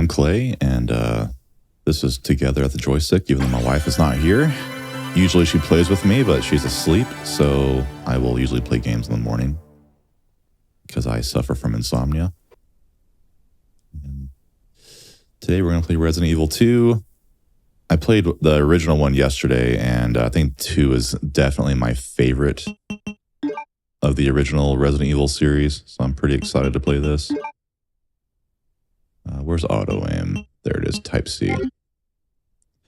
I'm Clay, and this is Together at the Joystick, even though my wife is not here. Usually she plays with me, but she's asleep, so I will usually play games in the morning because I suffer from insomnia. And today we're going to play Resident Evil 2. I played the original one yesterday, and I think 2 is definitely my favorite of the original Resident Evil series, so I'm pretty excited to play this. Where's auto aim? There it is, Type C.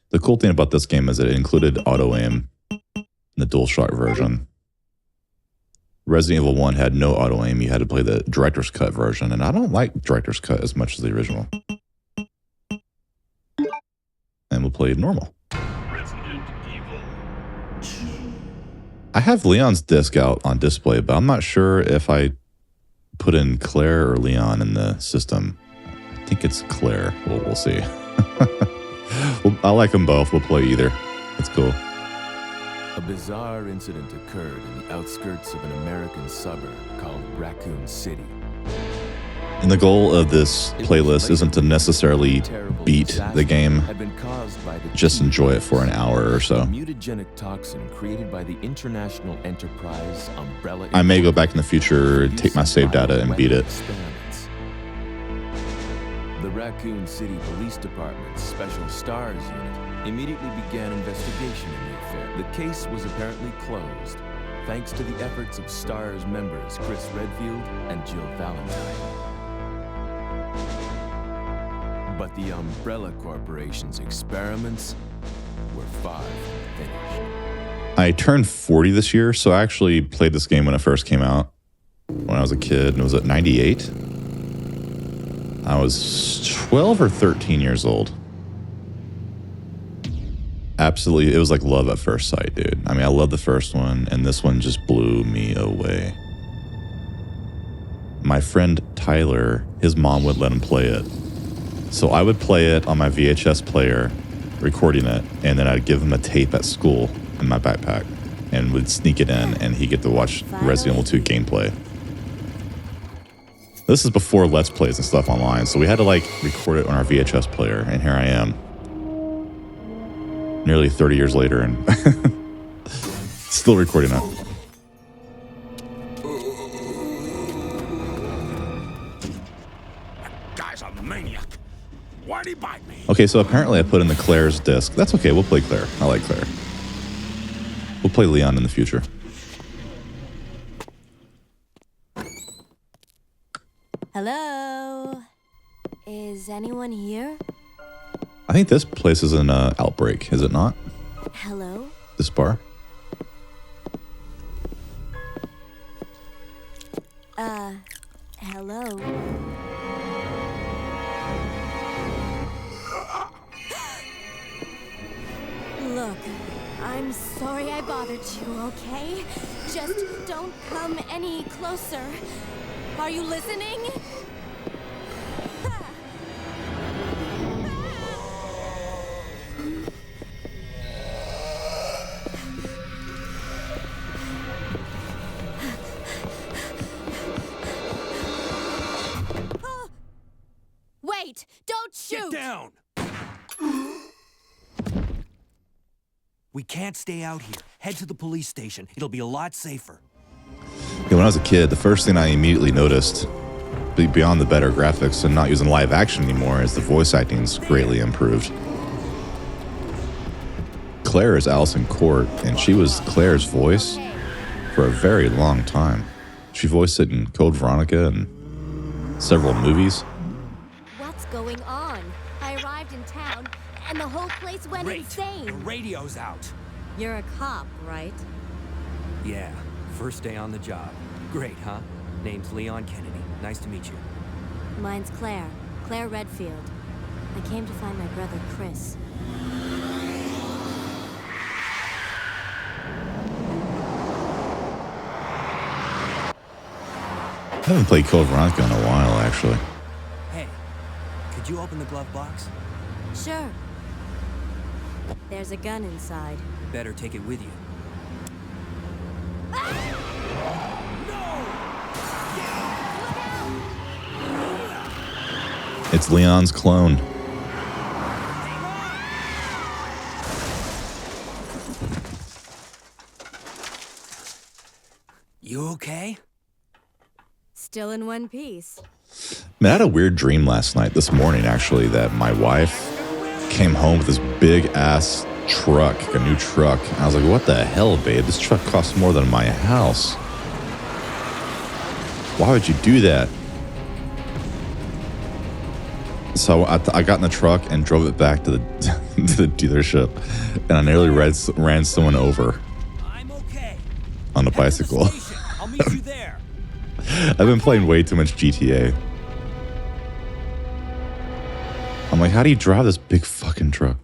The cool thing about this game is that it included auto aim in the DualShock version. Resident Evil 1 had no auto aim. You had to play the director's cut version, and I don't like director's cut as much as the original. And we'll play normal. Resident Evil 2. I have Leon's disc out on display, but I'm not sure if I put in Claire or Leon in the system. I think it's Claire. We'll see. Well, I like them both. We'll play either. It's cool. A bizarre incident occurred in the outskirts of an American suburb called Raccoon City. And the goal of this playlist isn't to necessarily beat the game, just enjoy it for an hour or so. A mutagenic toxin created by the international enterprise Umbrella. I may go back in the future, take my save data, and beat it. The Raccoon City Police Department's Special Stars Unit immediately began investigation in the affair. The case was apparently closed, thanks to the efforts of STARS members Chris Redfield and Jill Valentine. But the Umbrella Corporation's experiments were far from finished. I turned 40 this year, so I actually played this game when it first came out, when I was a kid, and it was at 98. I was 12 or 13 years old. Absolutely, it was like love at first sight, dude. I mean, I love the first one, and this one just blew me away. My friend Tyler, his mom would let him play it. So I would play it on my VHS player, recording it, and then I'd give him a tape at school in my backpack, and would sneak it in, and he'd get to watch Resident Evil 2 gameplay. This is before Let's Plays and stuff online, so we had to like record it on our VHS player, and here I am, nearly 30 years later, and still recording it. That guy's a maniac. Why'd he bite me? Okay, so apparently I put in the Claire's disc. That's okay, we'll play Claire. I like Claire. We'll play Leon in the future. Hello? Is anyone here? I think this place is an Outbreak, is it not? Hello? This bar? Hello? Look, I'm sorry I bothered you, okay? Just don't come any closer. Are you listening? Wait! Don't shoot! Get down! We can't stay out here. Head to the police station. It'll be a lot safer. Yeah, when I was a kid, the first thing I immediately noticed, beyond the better graphics and not using live action anymore, is the voice acting's greatly improved. Claire is Allison Court, and she was Claire's voice for a very long time. She voiced it in Code Veronica and several movies. What's going on? I arrived in town, and the whole place went The insane. radio's out. You're a cop, right? Yeah, first day on the job. Great, huh? Name's Leon Kennedy. Nice to meet you. Mine's Claire. Claire Redfield. I came to find my brother, Chris. I haven't played Code Veronica in a while, actually. Hey, could you open the glove box? Sure. There's a gun inside. Better take it with you. It's Leon's clone. You okay? Still in one piece. Man, I had a weird dream last night, this morning actually, that my wife came home with this big ass truck, a new truck. And I was like, what the hell, babe? This truck costs more than my house. Why would you do that? So I got in the truck and drove it back to the to the dealership, and I nearly ran someone over I'm okay. on a Head to the bicycle. station. I'll meet you there. I've been playing way too much GTA. I'm like, how do you drive this big fucking truck?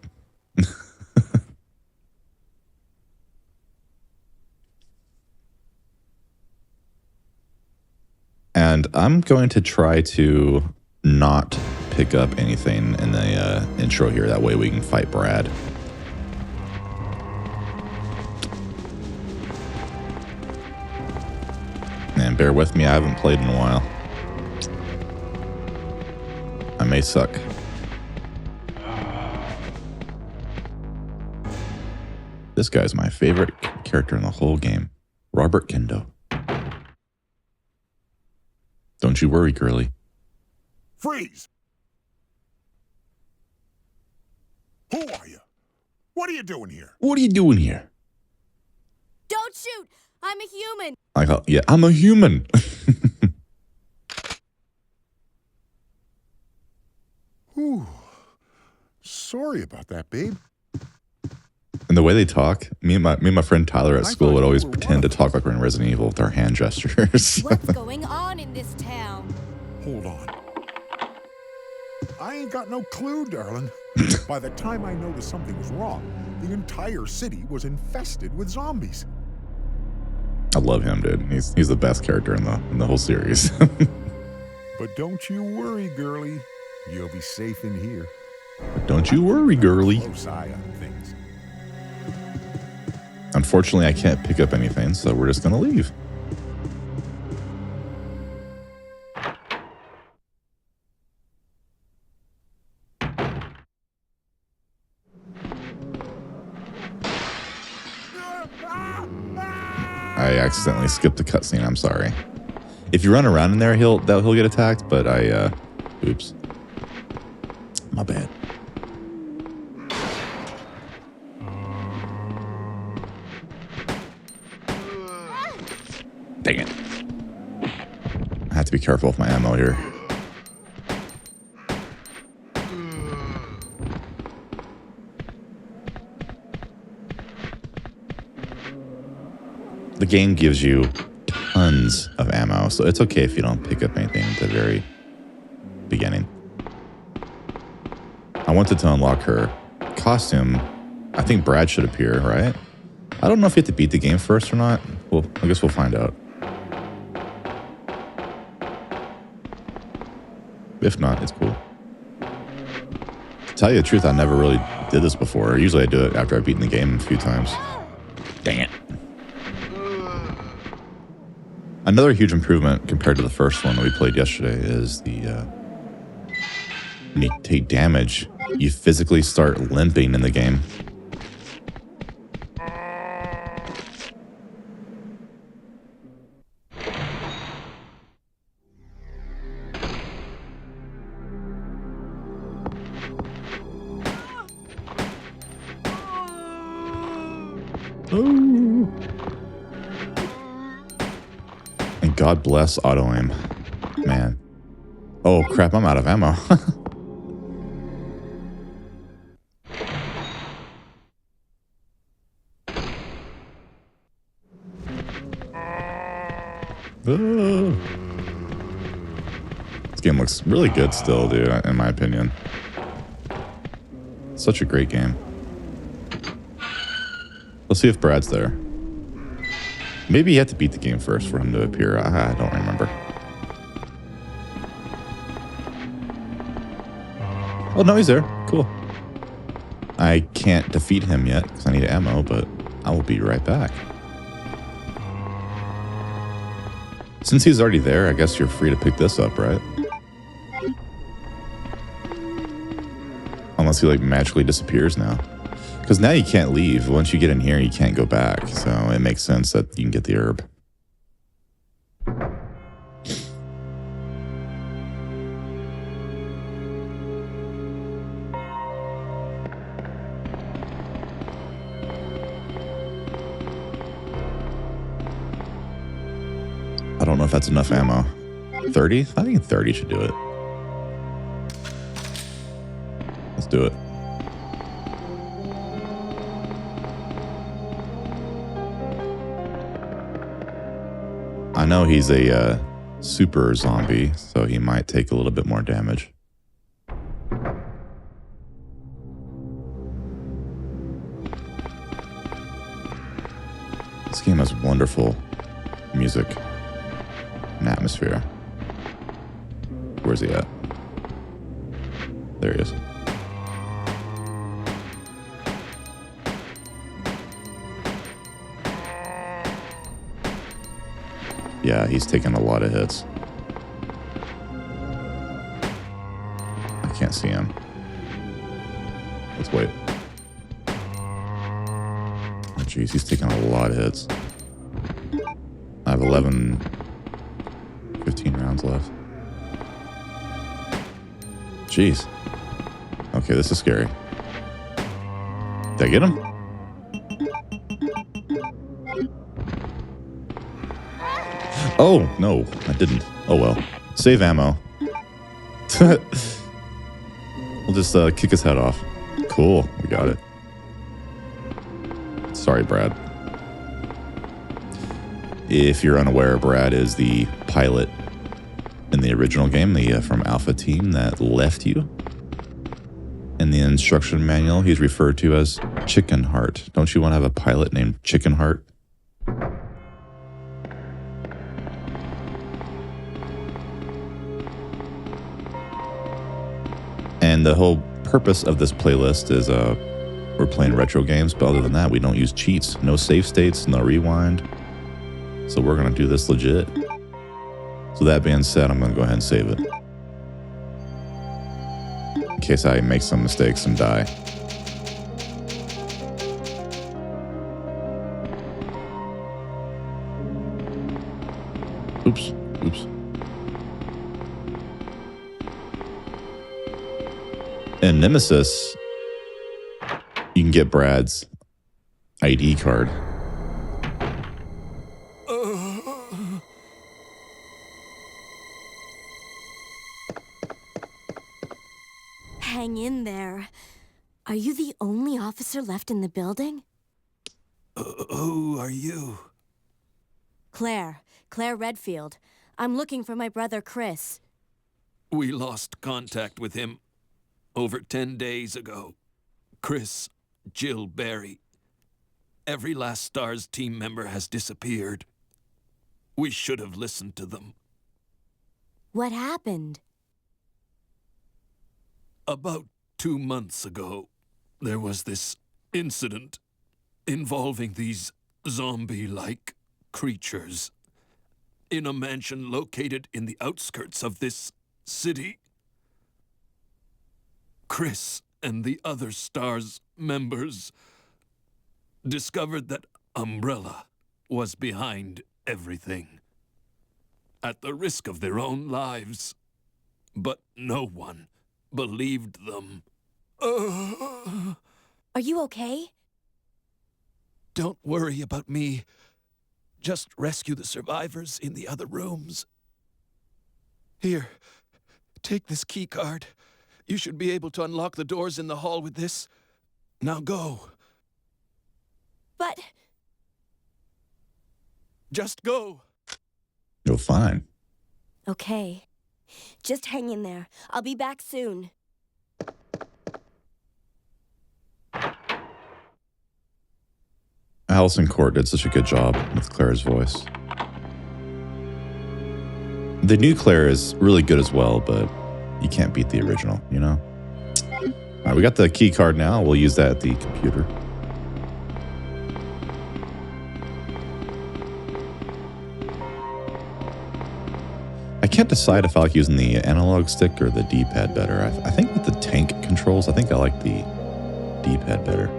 And I'm going to try to not pick up anything in the intro here. That way we can fight Brad. And bear with me, I haven't played in a while. I may suck. This guy's my favorite character in the whole game. Robert Kendo. Don't you worry, girly. Freeze! Who are you? What are you doing here? What are you doing here? Don't shoot! I'm a human! I thought, yeah, I'm a human. Whew. Sorry about that, babe. And the way they talk, me and my friend Tyler at I school thought would you always were pretend to one of talk like we're in Resident Evil with our hand gestures. What's going on in this town? Hold on. I ain't got no clue, darling. By the time I noticed something was wrong, the entire city was infested with zombies. I love him, dude. He's the best character in the whole series. But don't you worry, girlie. You'll be safe in here. Don't you worry, girly. Close eye on things. Unfortunately, I can't pick up anything, so we're just gonna leave. I accidentally skipped the cutscene. I'm sorry. If you run around in there, he'll get attacked. But oops, my bad. Dang it! I have to be careful with my ammo here. The game gives you tons of ammo, so it's okay if you don't pick up anything at the very beginning. I wanted to unlock her costume. I think Brad should appear, right? I don't know if you have to beat the game first or not. Well, I guess we'll find out. If not, it's cool. To tell you the truth, I never really did this before. Usually I do it after I've beaten the game a few times. Dang it. Another huge improvement compared to the first one that we played yesterday is the when you take damage, you physically start limping in the game. Oh. And God bless auto aim, man. Oh crap! I'm out of ammo. Oh. This game looks really good still, dude, in my opinion. Such a great game. Let's see if Brad's there. Maybe you have to beat the game first for him to appear. I don't remember. Oh, no, he's there. Cool. I can't defeat him yet because I need ammo, but I will be right back. Since he's already there, I guess you're free to pick this up, right? unless he like magically disappears now. Because now you can't leave. Once you get in here, you can't go back. So it makes sense that you can get the herb. I don't know if that's enough ammo. 30? I think 30 should do it. Let's do it. I know he's a super zombie, so he might take a little bit more damage. This game has wonderful music and atmosphere. Where's he at? There he is. Yeah, he's taking a lot of hits. I can't see him. Let's wait. Oh, jeez, he's taking a lot of hits. I have 15 rounds left. Jeez. Okay, this is scary. Did I get him? Oh, no, I didn't. Oh, well. Save ammo. We'll just kick his head off. Cool, we got it. Sorry, Brad. If you're unaware, Brad is the pilot in the original game, from Alpha Team that left you. In the instruction manual, he's referred to as Chicken Heart. Don't you want to have a pilot named Chicken Heart? And the whole purpose of this playlist is we're playing retro games, but other than that, we don't use cheats. No save states, no rewind. So we're going to do this legit. So that being said, I'm going to go ahead and save it. In case I make some mistakes and die. Oops. In Nemesis, you can get Brad's ID card. Hang in there. Are you the only officer left in the building? Who are you? Claire Redfield. I'm looking for my brother Chris. We lost contact with him over 10 days ago. Chris, Jill, Barry. Every last STARS team member has disappeared. We should have listened to them. What happened? About 2 months ago, there was this incident involving these zombie-like creatures in a mansion located in the outskirts of this city. Chris and the other STARS members discovered that Umbrella was behind everything, at the risk of their own lives. But no one believed them. Are you okay? Don't worry about me. Just rescue the survivors in the other rooms. Here, take this key card. You should be able to unlock the doors in the hall with this. Now go. But... Just go. You're fine. Okay. Just hang in there. I'll be back soon. Allison Court did such a good job with Claire's voice. The new Claire is really good as well, but you can't beat the original, you know? All right, we got the key card now. We'll use that at the computer. I can't decide if I like using the analog stick or the D-pad better. I think with the tank control controls. I think I like the D-pad better.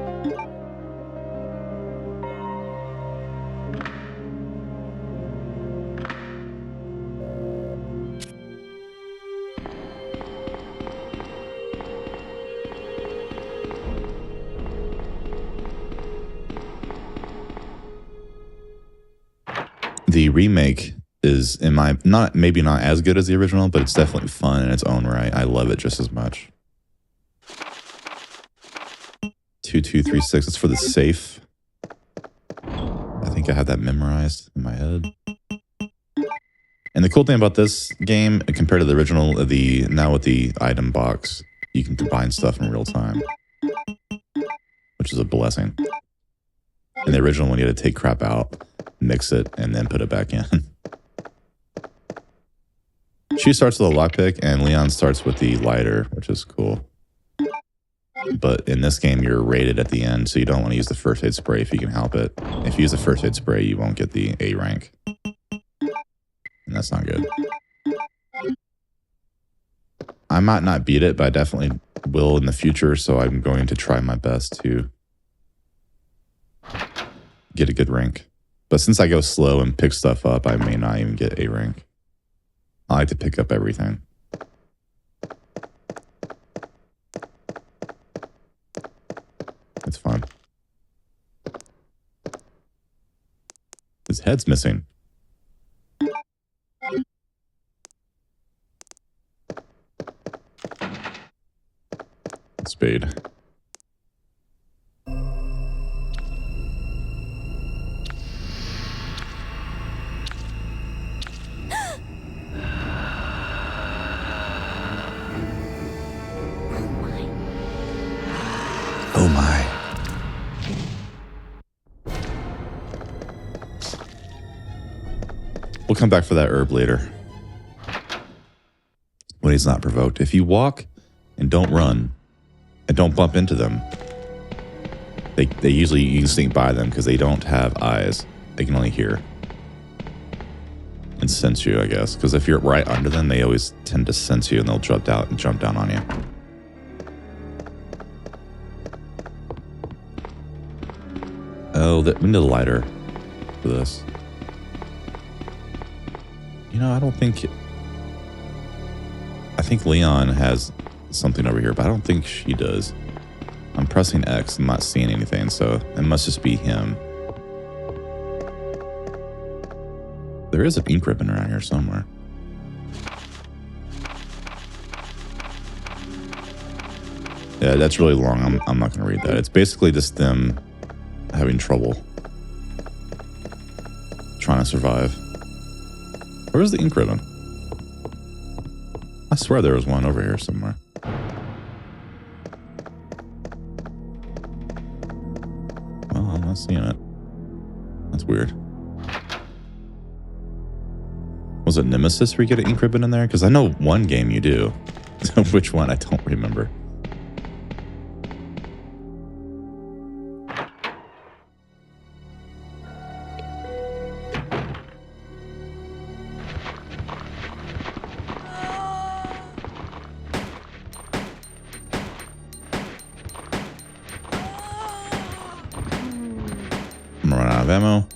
The remake is maybe not as good as the original, but it's definitely fun in its own right. I love it just as much. 2236, it's for the safe. I think I had that memorized in my head. And the cool thing about this game, compared to the original, now with the item box, you can combine stuff in real time, which is a blessing. In the original one, you had to take crap out, mix it, and then put it back in. She starts with a lockpick, and Leon starts with the lighter, which is cool. But in this game, you're rated at the end, so you don't want to use the first aid spray if you can help it. If you use the first aid spray, you won't get the A rank. And that's not good. I might not beat it, but I definitely will in the future, so I'm going to try my best to get a good rank. But since I go slow and pick stuff up, I may not even get A rank. I like to pick up everything. It's fun. His head's missing. Spade. Oh my. We'll come back for that herb later. When he's not provoked. If you walk and don't run and don't bump into them, they usually, you can sneak by them because they don't have eyes. They can only hear and sense you, I guess. Because if you're right under them, they always tend to sense you and they'll jump down on you. Oh, we need a lighter for this. You know, I think Leon has something over here, but I don't think she does. I'm pressing X, I'm not seeing anything, so it must just be him. There is an ink ribbon around here somewhere. Yeah, that's really long. I'm not going to read that. It's basically just them having trouble trying to survive. Where's the ink ribbon? I swear there was one over here somewhere. Well, I'm not seeing it. That's weird. Was it Nemesis where you get an ink ribbon in there? Because I know one game you do. Which one? I don't remember. I'm running out of ammo.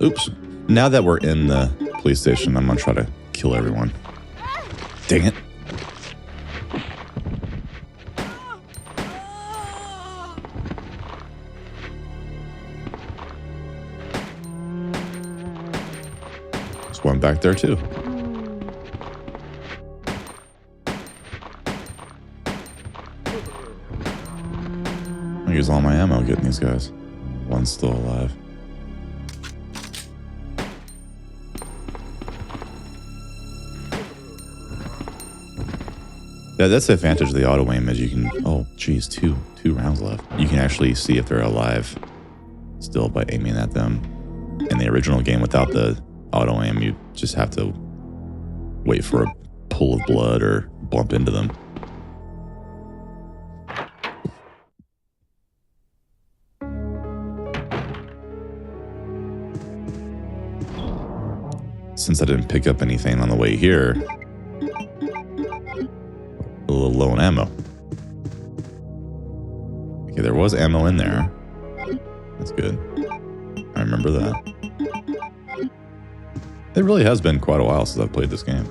Oops. Now that we're in the police station, I'm gonna try to kill everyone. Dang it. There's one back there too. I use all my ammo getting these guys. One's still alive. Yeah, that's the advantage of the auto aim is you can, oh geez, two rounds left. You can actually see if they're alive still by aiming at them. In the original game without the auto aim, you just have to wait for a pool of blood or bump into them. Since I didn't pick up anything on the way here, little low on ammo. Okay, there was ammo in there. That's good. I remember that. It really has been quite a while since I've played this game.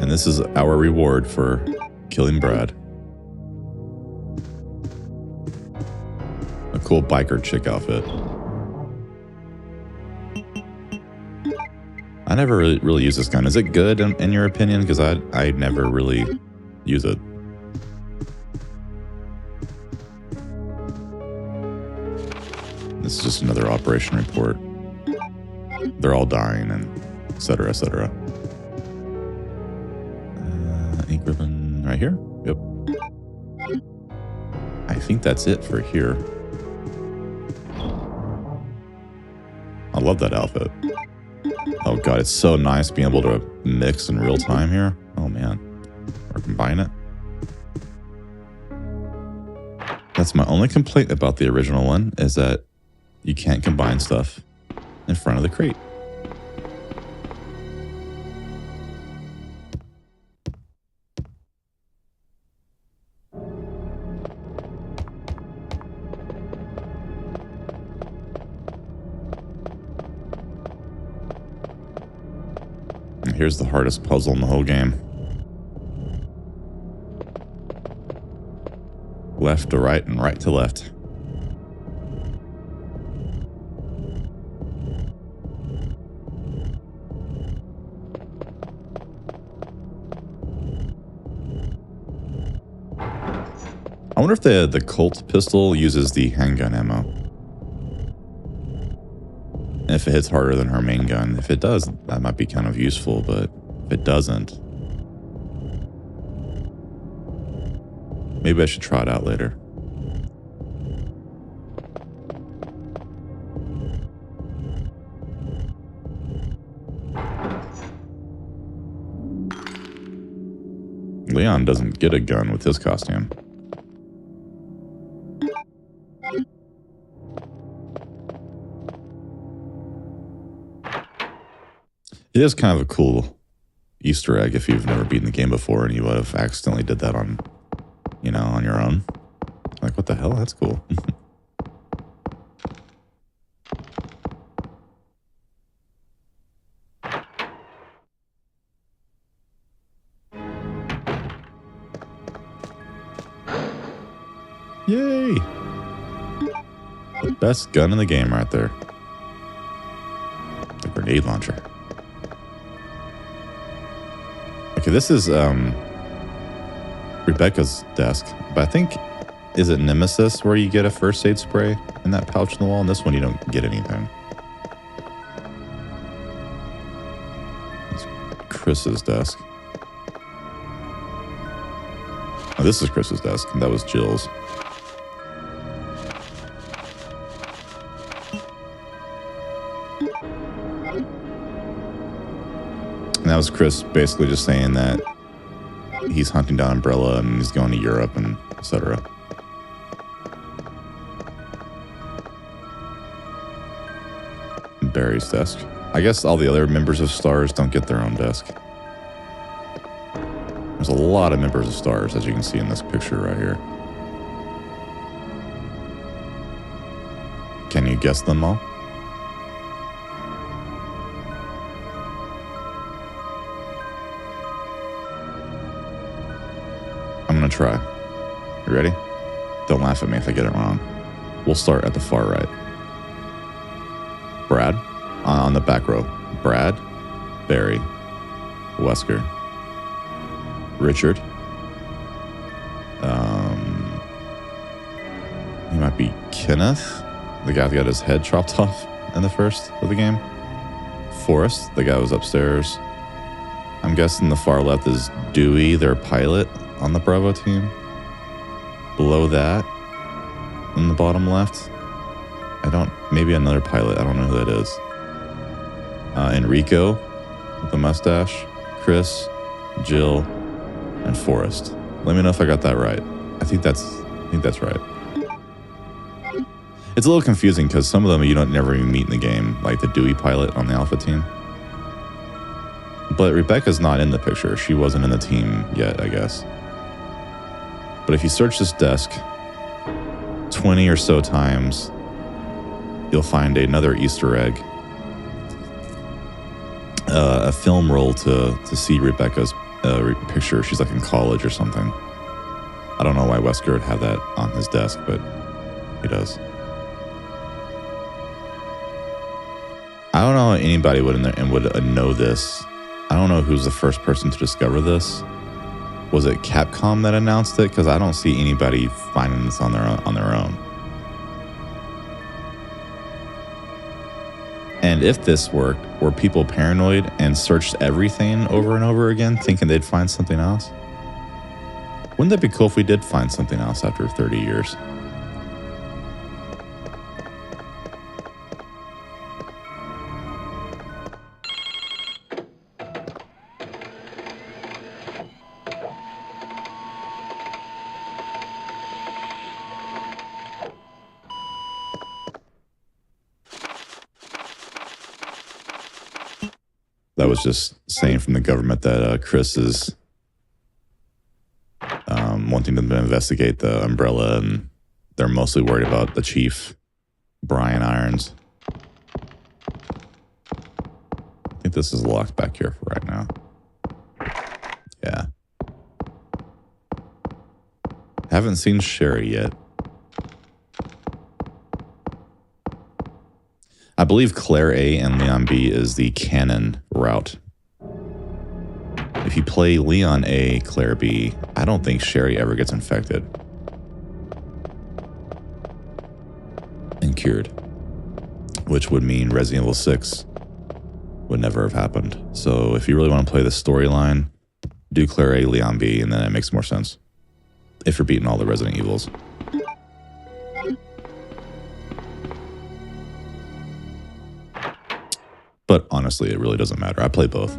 And this is our reward for killing Brad. A cool biker chick outfit. I never really use this gun. Is it good in your opinion? Because I never really use it. This is just another operation report. They're all dying and et cetera, et cetera. Ink ribbon right here? Yep. I think that's it for here. I love that outfit. Oh god, it's so nice being able to mix in real time here. Oh man. Or combine it. That's my only complaint about the original one, is that you can't combine stuff in front of the crate. Here's the hardest puzzle in the whole game. Left to right and right to left. I wonder if the Colt pistol uses the handgun ammo. And if it hits harder than her main gun. If it does, that might be kind of useful, but if it doesn't, maybe I should try it out later. Leon doesn't get a gun with his costume. It is kind of a cool Easter egg if you've never beaten the game before and you would have accidentally did that on, you know, on your own. Like, what the hell? That's cool. Yay! The best gun in the game right there. The grenade launcher. Okay, this is Rebecca's desk, but I think, is it Nemesis where you get a first aid spray in that pouch in the wall? And this one you don't get anything. It's Chris's desk. Oh, this is Chris's desk, and that was Jill's. And that was Chris basically just saying that he's hunting down Umbrella and he's going to Europe and etc. Barry's desk. I guess all the other members of STARS don't get their own desk. There's a lot of members of STARS, as you can see in this picture right here. Can you guess them all? I'm gonna try. You ready? Don't laugh at me if I get it wrong. We'll start at the far right. Brad, on the back row. Brad, Barry, Wesker, Richard. He might be Kenneth, the guy that got his head chopped off in the first of the game. Forrest, the guy who was upstairs. I'm guessing the far left is Dewey, their pilot on the Bravo team. Below that, in the bottom left, maybe another pilot. I don't know who that is. Enrico with the mustache, Chris, Jill, and Forrest. Let me know if I got that right. I think that's right. It's a little confusing because some of them you don't never even meet in the game, like the Dewey pilot on the Alpha team. But Rebecca's not in the picture. She wasn't in the team yet, I guess. But if you search this desk 20 or so times, you'll find another Easter egg. A film roll to see Rebecca's picture. She's like in college or something. I don't know why Wesker would have that on his desk, but he does. I don't know how anybody would know this. I don't know who's the first person to discover this. Was it Capcom that announced it? Because I don't see anybody finding this on their own. And if this worked, were people paranoid and searched everything over and over again, thinking they'd find something else? Wouldn't that be cool if we did find something else after 30 years? That was just saying from the government that Chris is wanting them to investigate the Umbrella, and they're mostly worried about the chief, Brian Irons. I think this is locked back here for right now. Yeah. Haven't seen Sherry yet. I believe Claire A and Leon B is the canon route. If you play Leon A, Claire B, I don't think Sherry ever gets infected and cured, which would mean Resident Evil 6 would never have happened. So if you really want to play the storyline, do Claire A, Leon B, and then it makes more sense if you're beating all the Resident Evils. But honestly, it really doesn't matter. I play both.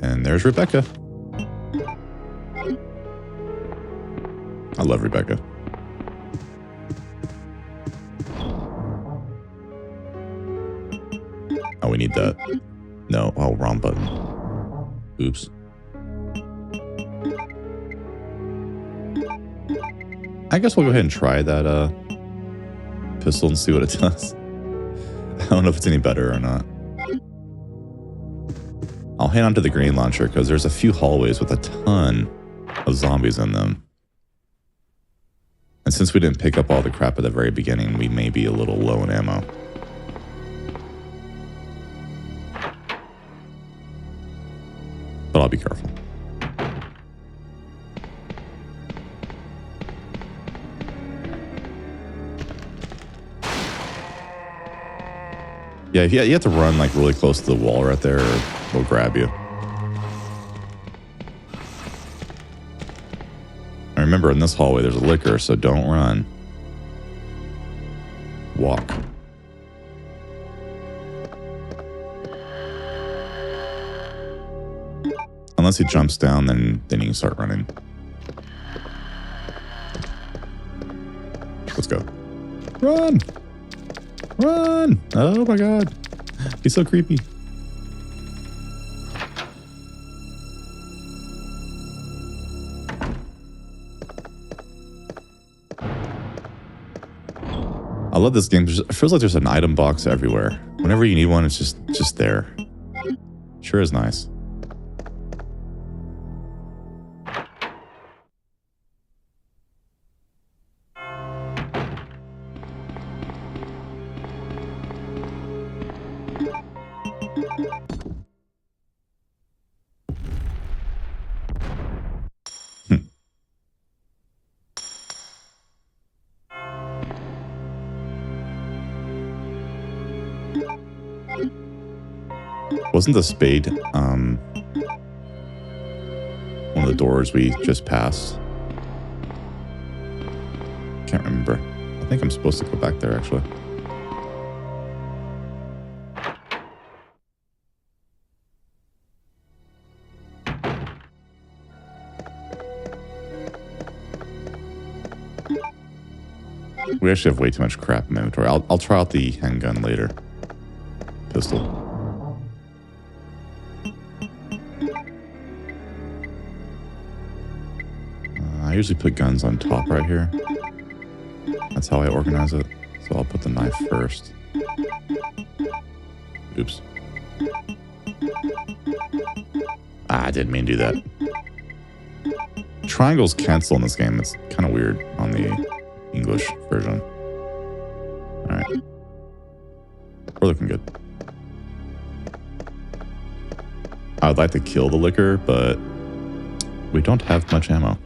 And there's Rebecca. I love Rebecca. Oh, we need that. No, oh, wrong button. Oops. I guess we'll go ahead and try that pistol and see what it does. I don't know if it's any better or not. I'll hang on to the green launcher because there's a few hallways with a ton of zombies in them. And since we didn't pick up all the crap at the very beginning, we may be a little low in ammo. But I'll be careful. Yeah, you have to run like really close to the wall right there, or we'll grab you. And remember, in this hallway, there's a liquor, so don't run. Walk. Unless he jumps down, then you can start running. Let's go. Run! Run! Oh my god. He's so creepy. I love this game. It feels like there's an item box everywhere. Whenever you need one, it's just there. Sure is nice. Wasn't the spade one of the doors we just passed? Can't remember. I think I'm supposed to go back there, actually. We actually have way too much crap in my inventory. I'll try out the handgun later. Pistol. I usually put guns on top right here. That's how I organize it. So I'll put the knife first. Oops. I didn't mean to do that. Triangles cancel in this game. It's kind of weird on the English version. Alright. We're looking good. I would like to kill the liquor, but we don't have much ammo.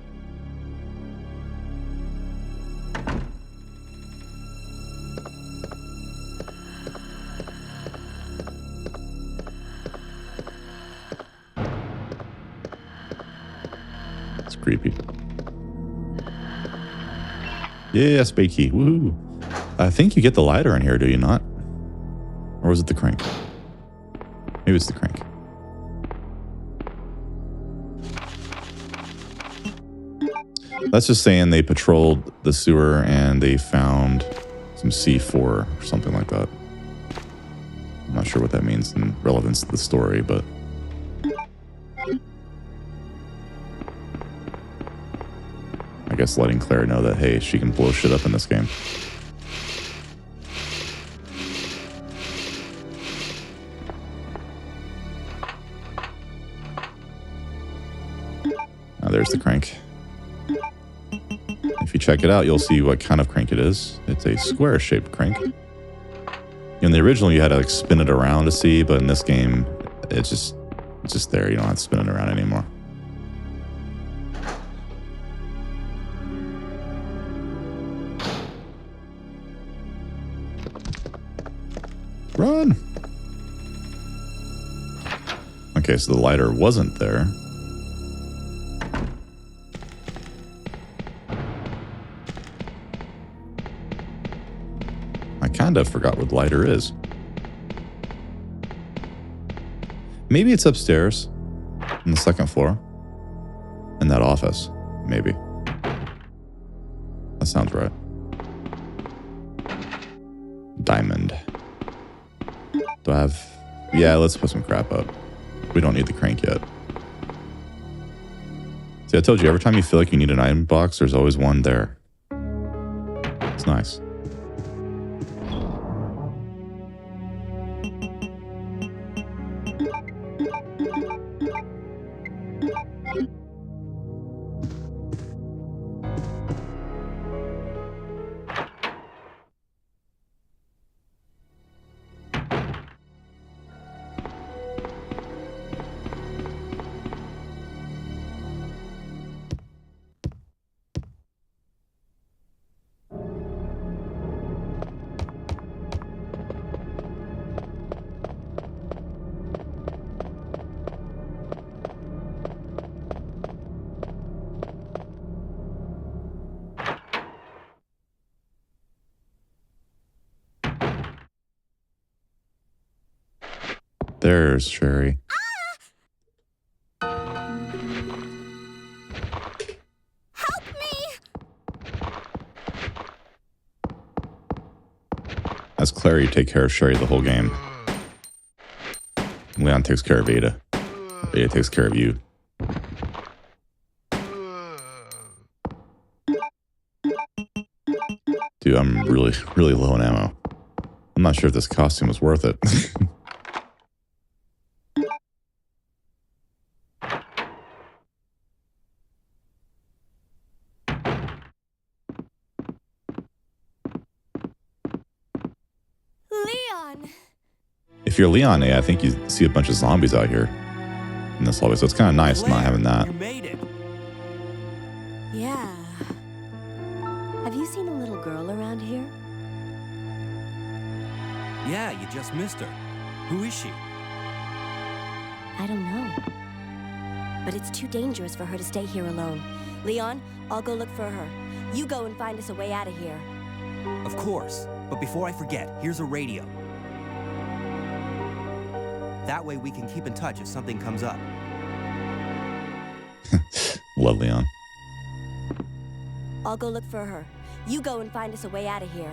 It's creepy. Yeah, spade key. Woohoo. I think you get the lighter in here, do you not? Or was it the crank? Maybe it's the crank. That's just saying they patrolled the sewer and they found some C4 or something like that. I'm not sure what that means in relevance to the story, but... I guess letting Claire know that, hey, she can blow shit up in this game. Now there's the crank. If you check it out, you'll see what kind of crank it is. It's a square-shaped crank. In the original, you had to like spin it around to see, but in this game, it's just there. You don't have to spin it around anymore. Run! Okay, so the lighter wasn't there. I kind of forgot what the lighter is. Maybe it's upstairs on the second floor in that office. Maybe. That sounds right. Diamond. Do I have... Yeah, let's put some crap up. We don't need the crank yet. See, I told you, every time you feel like you need an item box, there's always one there. It's nice. There's Sherry. Help me! As Claire, you take care of Sherry the whole game. Leon takes care of Ada. Ada takes care of you. Dude, I'm really, really low on ammo. I'm not sure if this costume was worth it. Leon! If you're Leon, I think you see a bunch of zombies out here in this lobby, so it's kind of nice not having that. You made it. Yeah. Have you seen a little girl around here? Yeah, you just missed her. Who is she? I don't know. But it's too dangerous for her to stay here alone. Leon, I'll go look for her. You go and find us a way out of here. Of course. But before I forget, here's a radio. That way we can keep in touch if something comes up. Love Leon. I'll go look for her. You go and find us a way out of here.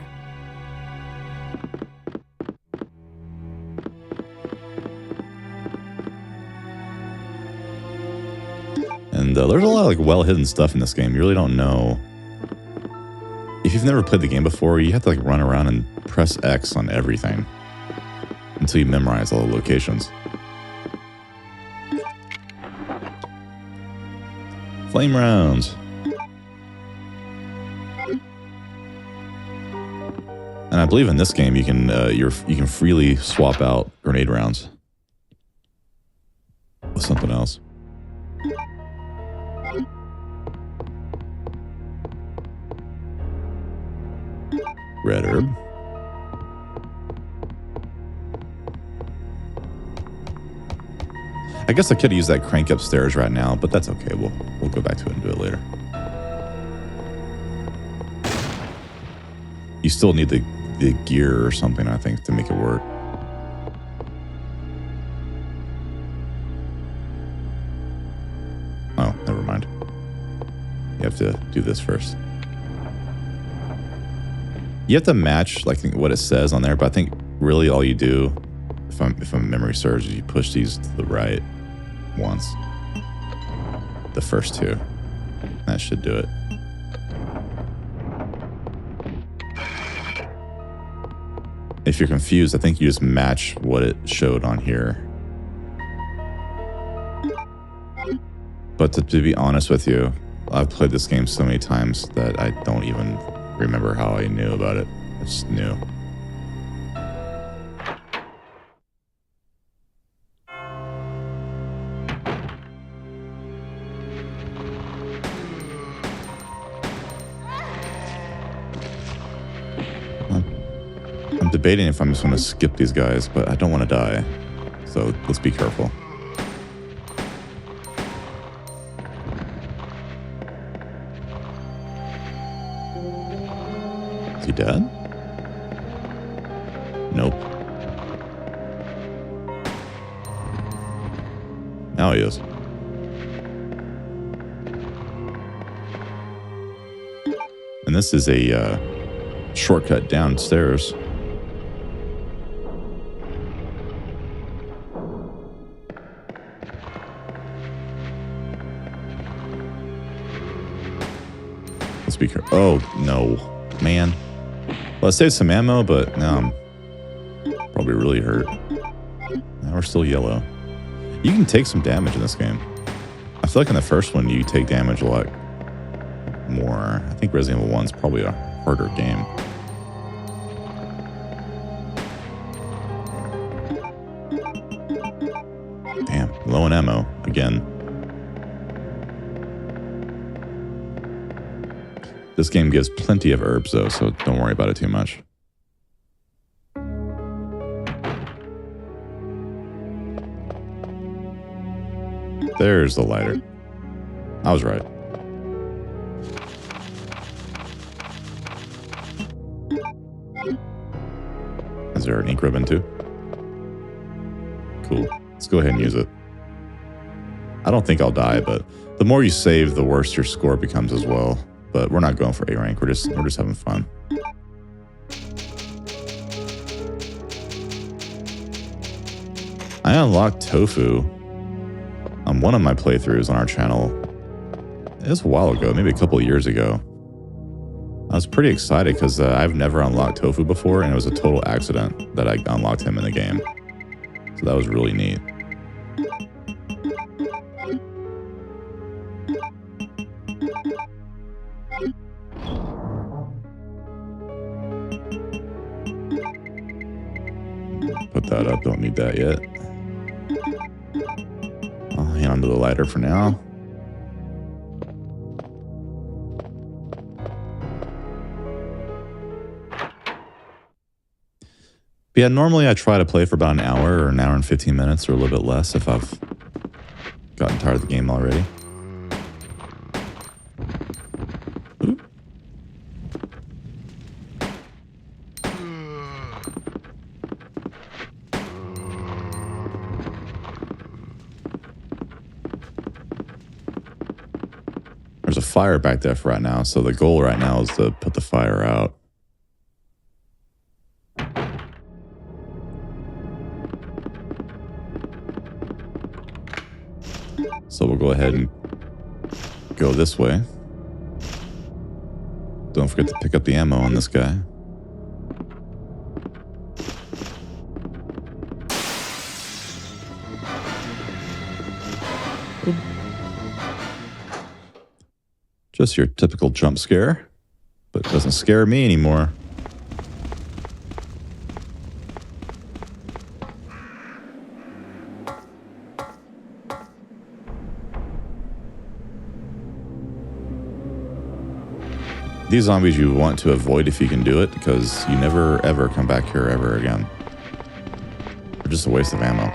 And there's a lot of like well-hidden stuff in this game. You really don't know. If you've never played the game before, you have to like run around and press X on everything until you memorize all the locations. Flame rounds. And I believe in this game you can you can freely swap out grenade rounds with something else. Red herb. I guess I could use that crank upstairs right now, but that's okay. We'll go back to it and do it later. You still need the gear or something, I think, to make it work. Oh, never mind. You have to do this first. You have to match like what it says on there, but I think really all you do, if my memory serves, is you push these to the right once. The first two. That should do it. If you're confused, I think you just match what it showed on here. But to be honest with you, I've played this game so many times that I don't even remember how I knew about it. I just knew. I'm debating if I'm just going to skip these guys, but I don't want to die. So let's be careful. Is he dead? Nope. Now he is. And this is a shortcut downstairs. Speaker. Oh no, man. Well, I saved some ammo, but now I'm probably really hurt. Now we're still yellow. You can take some damage in this game. I feel like in the first one you take damage a lot more. I think Resident Evil 1's probably a harder game. Damn, low on ammo again. This game gives plenty of herbs, though, so don't worry about it too much. There's the lighter. I was right. Is there an ink ribbon, too? Cool. Let's go ahead and use it. I don't think I'll die, but the more you save, the worse your score becomes as well. But we're not going for A rank. We're just having fun. I unlocked tofu on one of my playthroughs on our channel. It was a while ago, maybe a couple of years ago. I was pretty excited because I've never unlocked tofu before, and it was a total accident that I unlocked him in the game. So that was really neat. Put that up, don't need that yet. I'll hang on to the lighter for now. But yeah, normally I try to play for about an hour or an hour and 15 minutes or a little bit less if I've gotten tired of the game already. Ooh. There's a fire back there for right now, so the goal right now is to put the fire out. So we'll go ahead and go this way. Don't forget to pick up the ammo on this guy. Just your typical jump scare, but it doesn't scare me anymore. These zombies you want to avoid if you can do it, because you never ever come back here ever again. They're just a waste of ammo.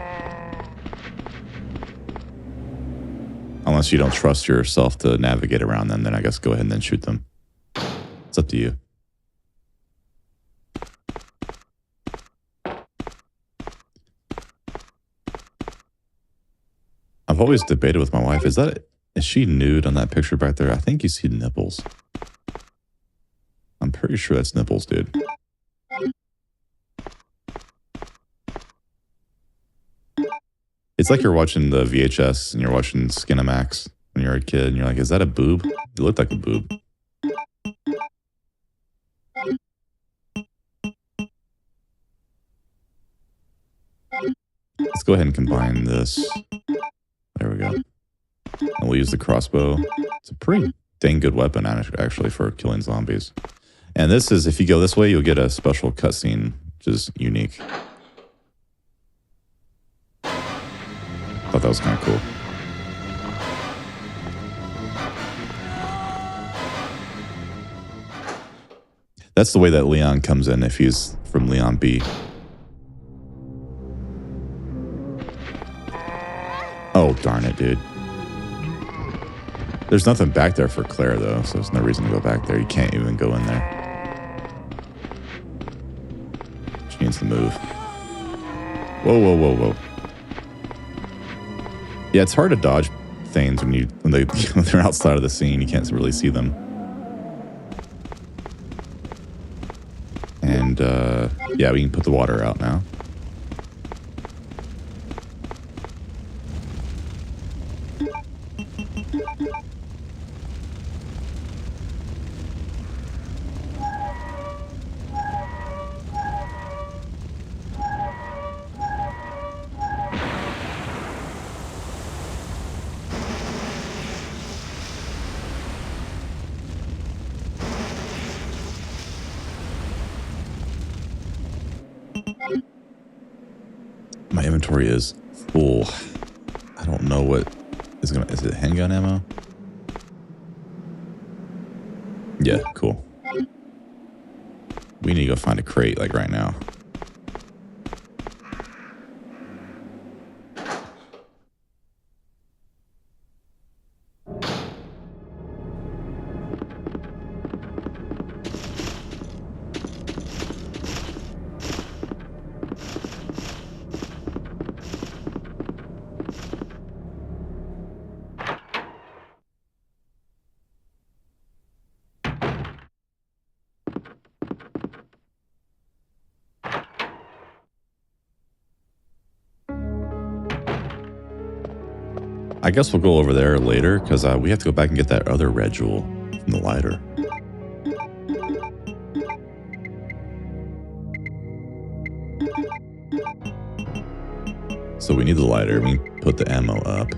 Unless you don't trust yourself to navigate around them, then I guess go ahead and then shoot them. It's up to you. I've always debated with my wife, is she nude on that picture back there? I think you see nipples. I'm pretty sure that's nipples, dude. It's like you're watching the VHS and you're watching Skinamax when you're a kid and you're like, is that a boob? It looked like a boob. Let's go ahead and combine this. There we go. And we'll use the crossbow. It's a pretty dang good weapon, actually, for killing zombies. And this is, if you go this way, you'll get a special cutscene, which is unique. Thought that was kind of cool. That's the way that Leon comes in if he's from Leon B. Oh, darn it, dude. There's nothing back there for Claire, though, so there's no reason to go back there. You can't even go in there. She needs to move. Whoa, whoa, whoa, whoa. Yeah, it's hard to dodge things when they're outside of the scene. You can't really see them. And yeah, we can put the water out now. My inventory is full. I don't know what is gonna. Is it handgun ammo? Yeah, cool. We need to go find a crate like right now. I guess we'll go over there later because we have to go back and get that other red jewel from the lighter. So we need the lighter. We can put the ammo up.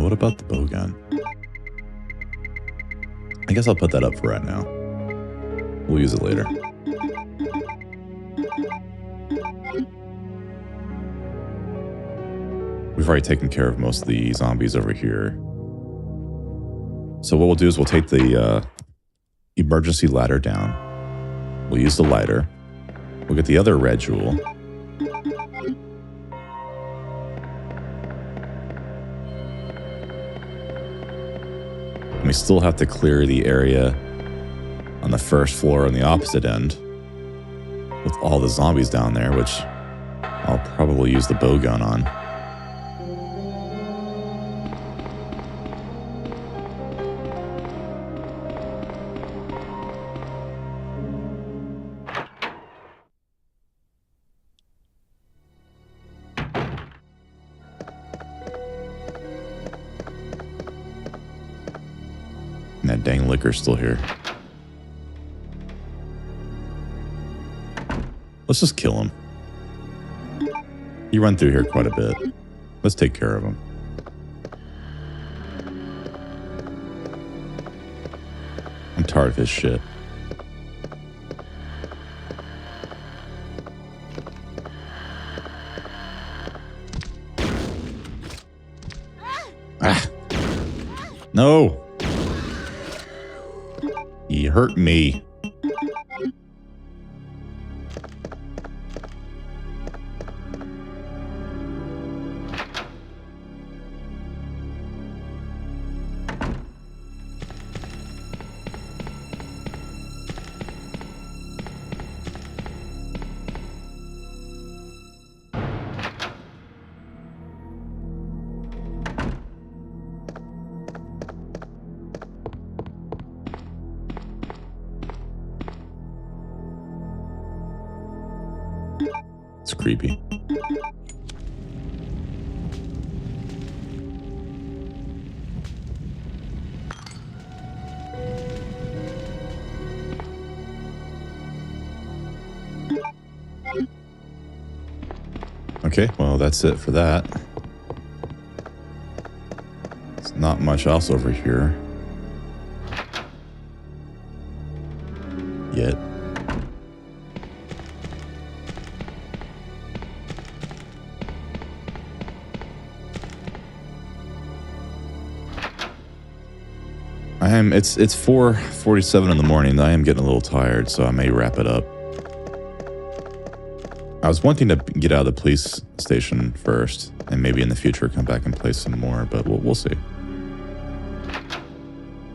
What about the bow gun? I guess I'll put that up for right now. We'll use it later. We've already taken care of most of the zombies over here. So what we'll do is we'll take the emergency ladder down. We'll use the lighter. We'll get the other red jewel. And we still have to clear the area on the first floor on the opposite end with all the zombies down there, which I'll probably use the bow gun on. And that dang liquor's still here. Let's just kill him. You run through here quite a bit. Let's take care of him. I'm tired of his shit. Ah! No! He hurt me. It's creepy. Okay, well, that's it for that. There's not much else over here yet. It's 4:47 in the morning. I am getting a little tired, so I may wrap it up. I was wanting to get out of the police station first, and maybe in the future come back and play some more, but we'll see.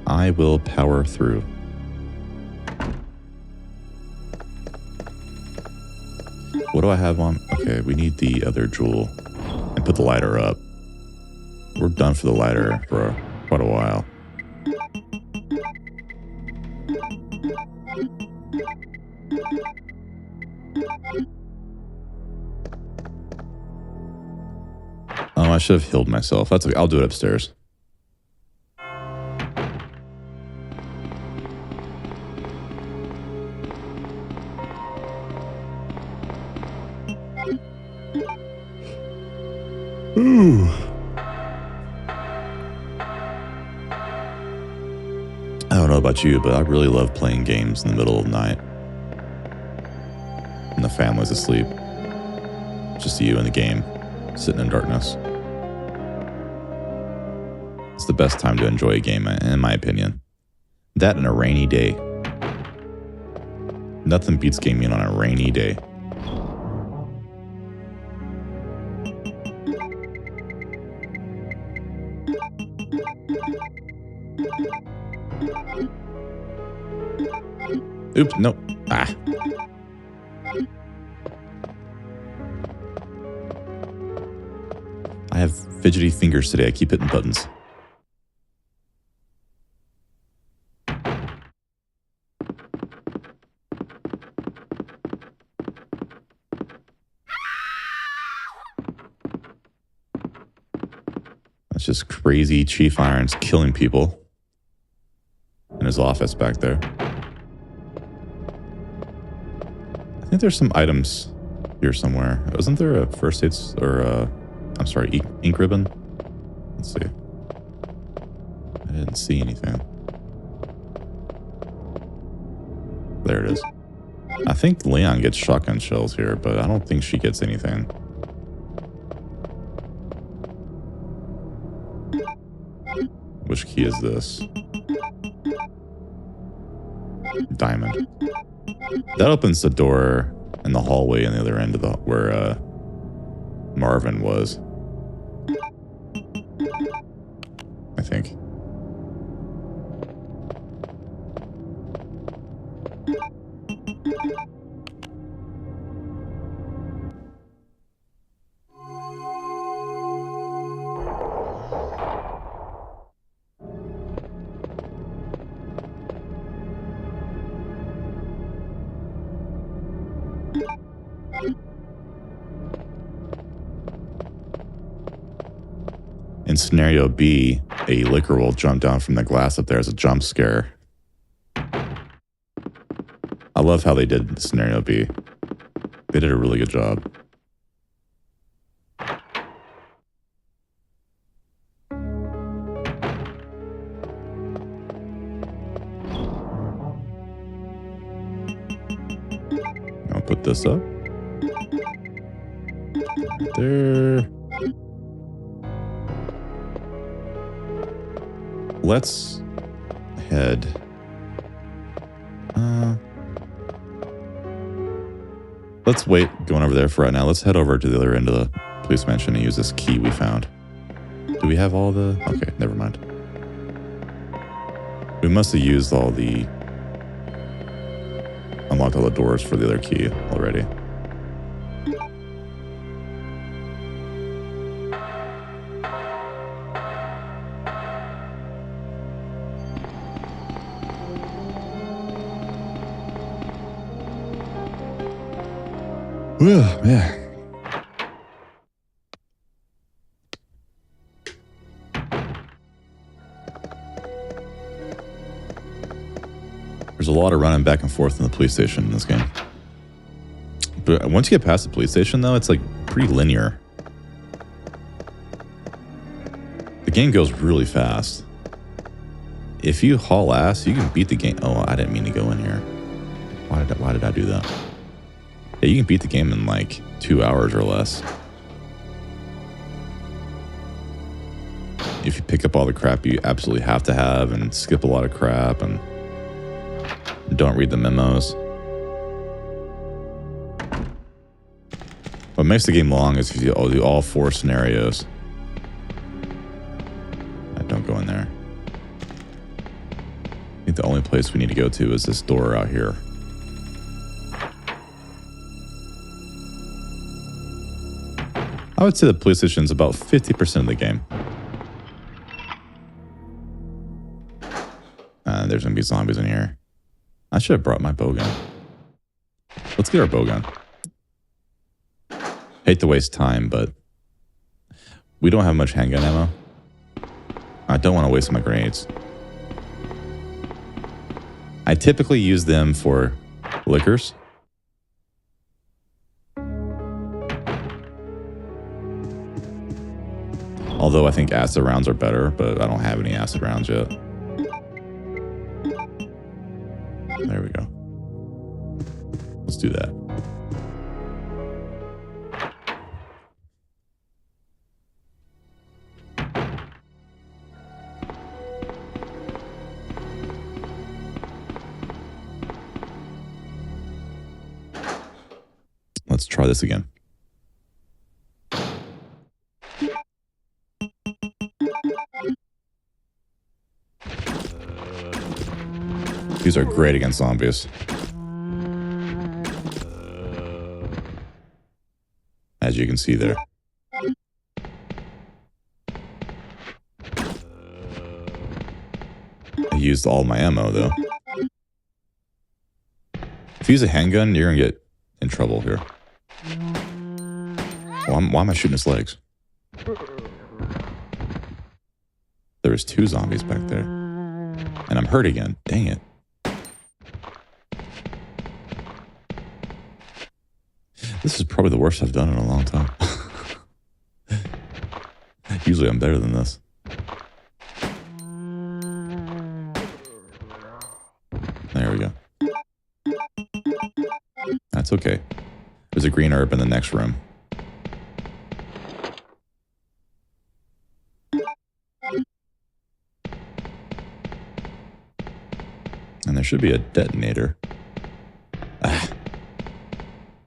I will power through. What do I have on? Okay, we need the other jewel and put the lighter up. We're done for the lighter for quite a while. Oh, I should have healed myself. That's okay. I'll do it upstairs. Ooh. I don't know about you, but I really love playing games in the middle of the night when the family's asleep. Just you and the game, sitting in darkness. It's the best time to enjoy a game, in my opinion. That and a rainy day. Nothing beats gaming on a rainy day. Oops, no. Ah. I have fidgety fingers today. I keep hitting buttons. That's just crazy Chief Irons killing people in his office back there. I think there's some items here somewhere. Wasn't there a first aid or I'm sorry, ink ribbon? Let's see. I didn't see anything. There it is. I think Leon gets shotgun shells here, but I don't think she gets anything. Which key is this? Diamond. That opens the door in the hallway on the other end of the where Marvin was. I think. In scenario B, a licker will jump down from the glass up there as a jump scare. I love how they did scenario B. They did a really good job. I'll put this up. Right there. Let's head. Let's wait going over there for right now. Let's head over to the other end of the police mansion and use this key we found. Do we have all the... Okay, never mind. We must have used all the... Unlocked all the doors for the other key already. Well, yeah. There's a lot of running back and forth in the police station in this game. But once you get past the police station, though, it's like pretty linear. The game goes really fast. If you haul ass, you can beat the game. Oh, I didn't mean to go in here. Why did I do that? Yeah, you can beat the game in like 2 hours or less. If you pick up all the crap you absolutely have to have and skip a lot of crap and don't read the memos. What makes the game long is if you do all 4 scenarios. Don't go in there. I think the only place we need to go to is this door out here. I would say the police station is about 50% of the game. And there's going to be zombies in here. I should have brought my bow gun. Let's get our bow gun. Hate to waste time, but we don't have much handgun ammo. I don't want to waste my grenades. I typically use them for lickers. Although I think acid rounds are better, but I don't have any acid rounds yet. There we go. Let's do that. Let's try this again. These are great against zombies. As you can see there. I used all my ammo though. If you use a handgun, you're gonna get in trouble here. Why am I shooting his legs? There was 2 zombies back there. And I'm hurt again. Dang it. This is probably the worst I've done in a long time. Usually I'm better than this. There we go. That's okay. There's a green herb in the next room. And there should be a detonator. Ah.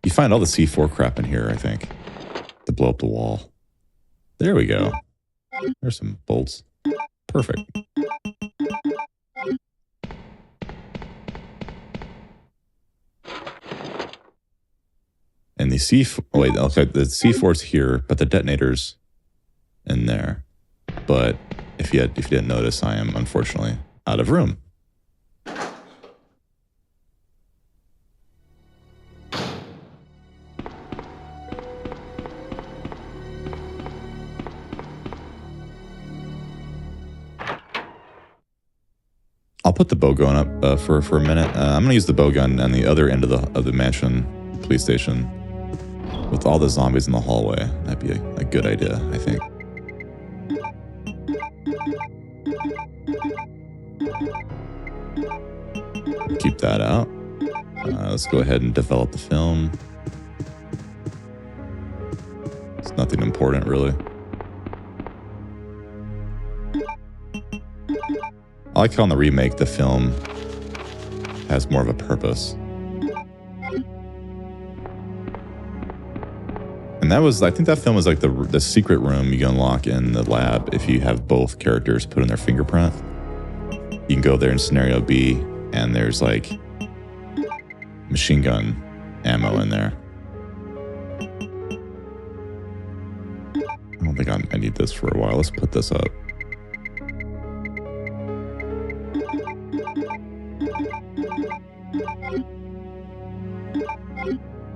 You find all the C4 crap in here, I think, to blow up the wall. There we go. There's some bolts. Perfect. And the the C4's here, but the detonator's in there. But if you didn't notice, I am unfortunately out of room. I'll put the bow gun up for a minute. I'm gonna use the bow gun on the other end of the mansion, police station, with all the zombies in the hallway. That'd be a good idea, I think. Keep that out. Let's go ahead and develop the film. It's nothing important, really. I like how in the remake, the film has more of a purpose. And that was, I think that film was like the secret room you unlock in the lab if you have both characters put in their fingerprint. You can go there in scenario B, and there's like machine gun ammo in there. I don't think I need this for a while. Let's put this up.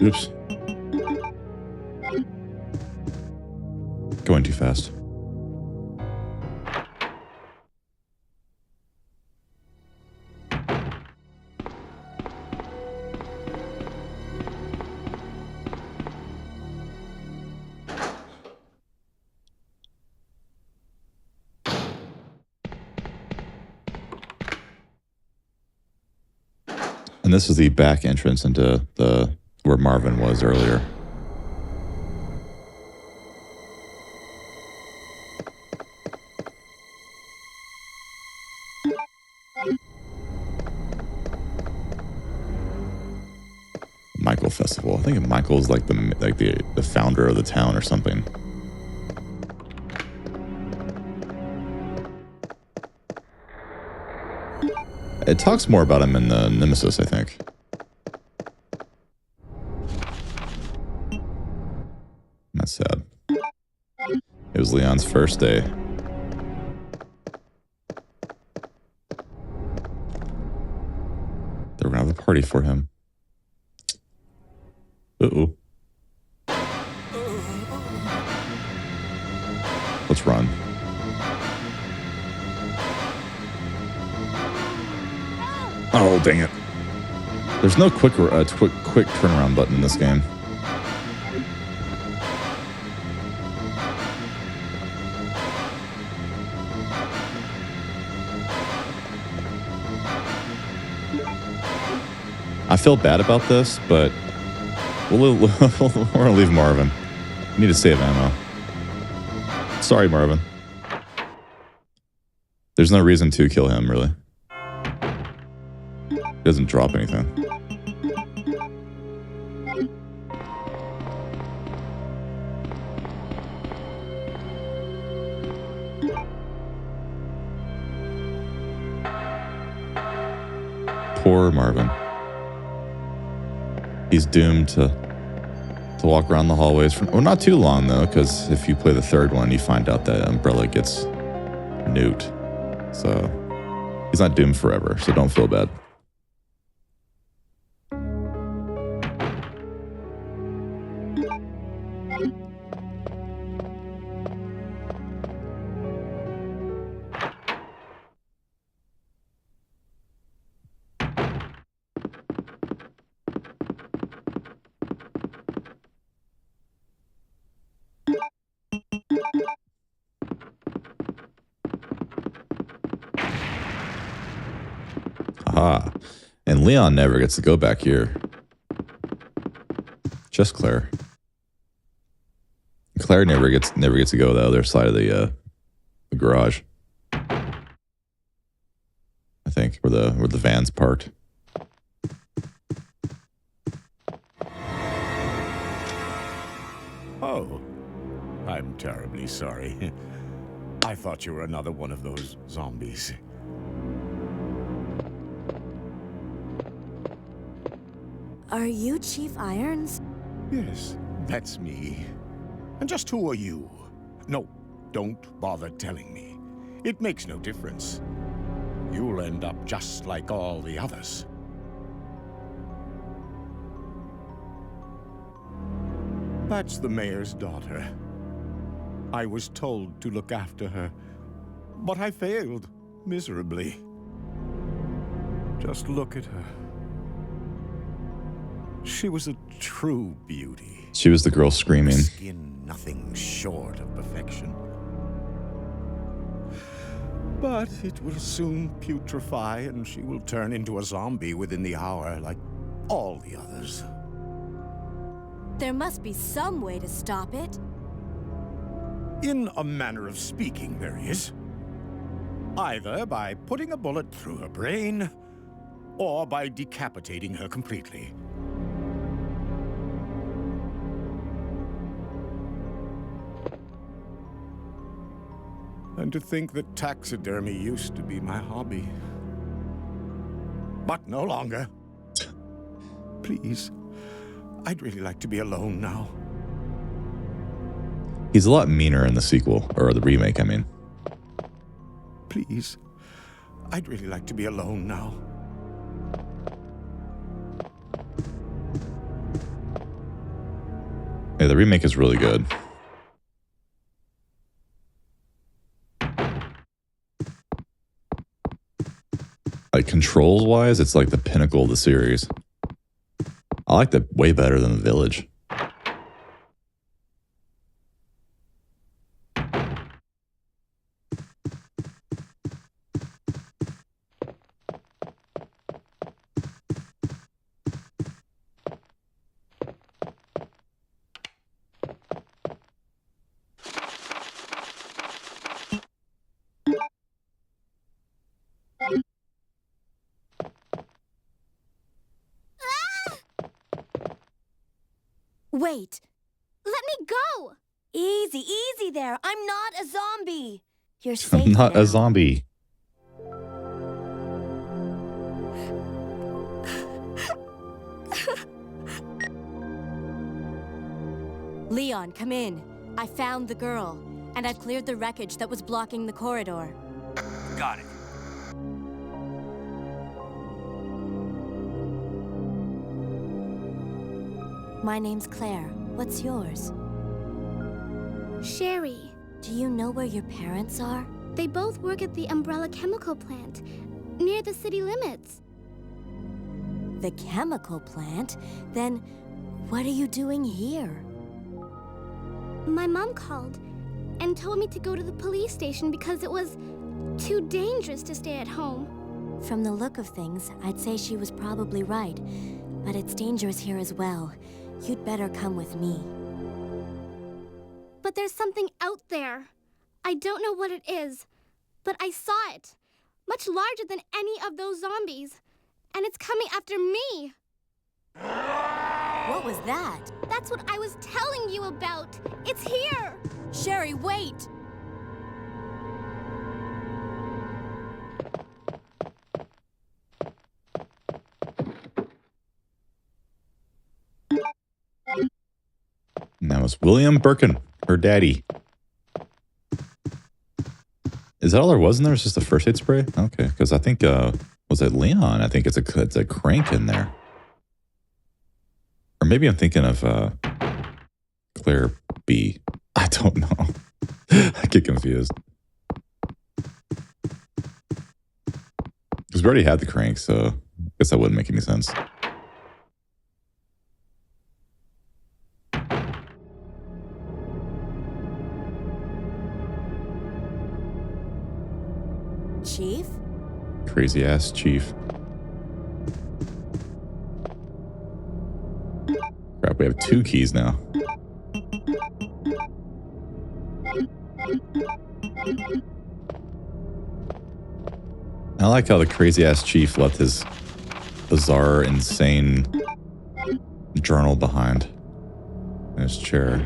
Oops. Going too fast. And this is the back entrance into where Marvin was earlier. Michael Festival. I think Michael's like the founder of the town or something. It talks more about him in the Nemesis, I think. That's sad. It was Leon's first day. They're gonna have a party for him. Uh-oh. Let's run. Oh, dang it. There's no quick turnaround button in this game. I feel bad about this, but we're gonna leave Marvin. We need to save ammo. Sorry, Marvin. There's no reason to kill him, really. He doesn't drop anything. Poor Marvin. He's doomed to walk around the hallways for, well, not too long though, because if you play the third one, you find out that Umbrella gets nuked. So he's not doomed forever, so don't feel bad. Aha. And Leon never gets to go back here. Just Claire. Claire never gets to go to the other side of the garage. I think where the van's parked. Oh, I'm terribly sorry. I thought you were another one of those zombies. Are you Chief Irons? Yes, that's me. And just who are you? No, don't bother telling me. It makes no difference. You'll end up just like all the others. That's the mayor's daughter. I was told to look after her, but I failed miserably. Just look at her. She was a true beauty. She was the girl screaming. Skin nothing short of perfection. But it will soon putrefy, and she will turn into a zombie within the hour, like all the others. There must be some way to stop it. In a manner of speaking, there is. Either by putting a bullet through her brain, or by decapitating her completely. And to think that taxidermy used to be my hobby. But no longer. Please, I'd really like to be alone now. He's a lot meaner in the sequel, or the remake, I mean. Please, I'd really like to be alone now. Yeah, the remake is really good. Like, controls-wise, it's like the pinnacle of the series. I like that way better than The Village. Wait. Let me go! Easy, easy there. I'm not a zombie. You're safe I'm not now. a zombie. Leon, come in. I found the girl, and I've cleared the wreckage that was blocking the corridor. Got it. My name's Claire. What's yours? Sherry. Do you know where your parents are? They both work at the Umbrella Chemical Plant, near the city limits. The chemical plant? Then what are you doing here? My mom called and told me to go to the police station because it was too dangerous to stay at home. From the look of things, I'd say she was probably right. But it's dangerous here as well. You'd better come with me. But there's something out there. I don't know what it is, but I saw it. Much larger than any of those zombies. And it's coming after me. What was that? That's what I was telling you about. It's here. Sherry, wait! And that was William Birkin, her daddy. Is that all there was in there? It's just the first aid spray? Okay, because I think, was it Leon? I think it's a crank in there. Or maybe I'm thinking of Claire B. I don't know. I get confused. Because we already had the crank, so I guess that wouldn't make any sense. Chief? Crazy ass chief. Crap, we have 2 keys now. I like how the crazy ass chief left his bizarre, insane journal behind in his chair.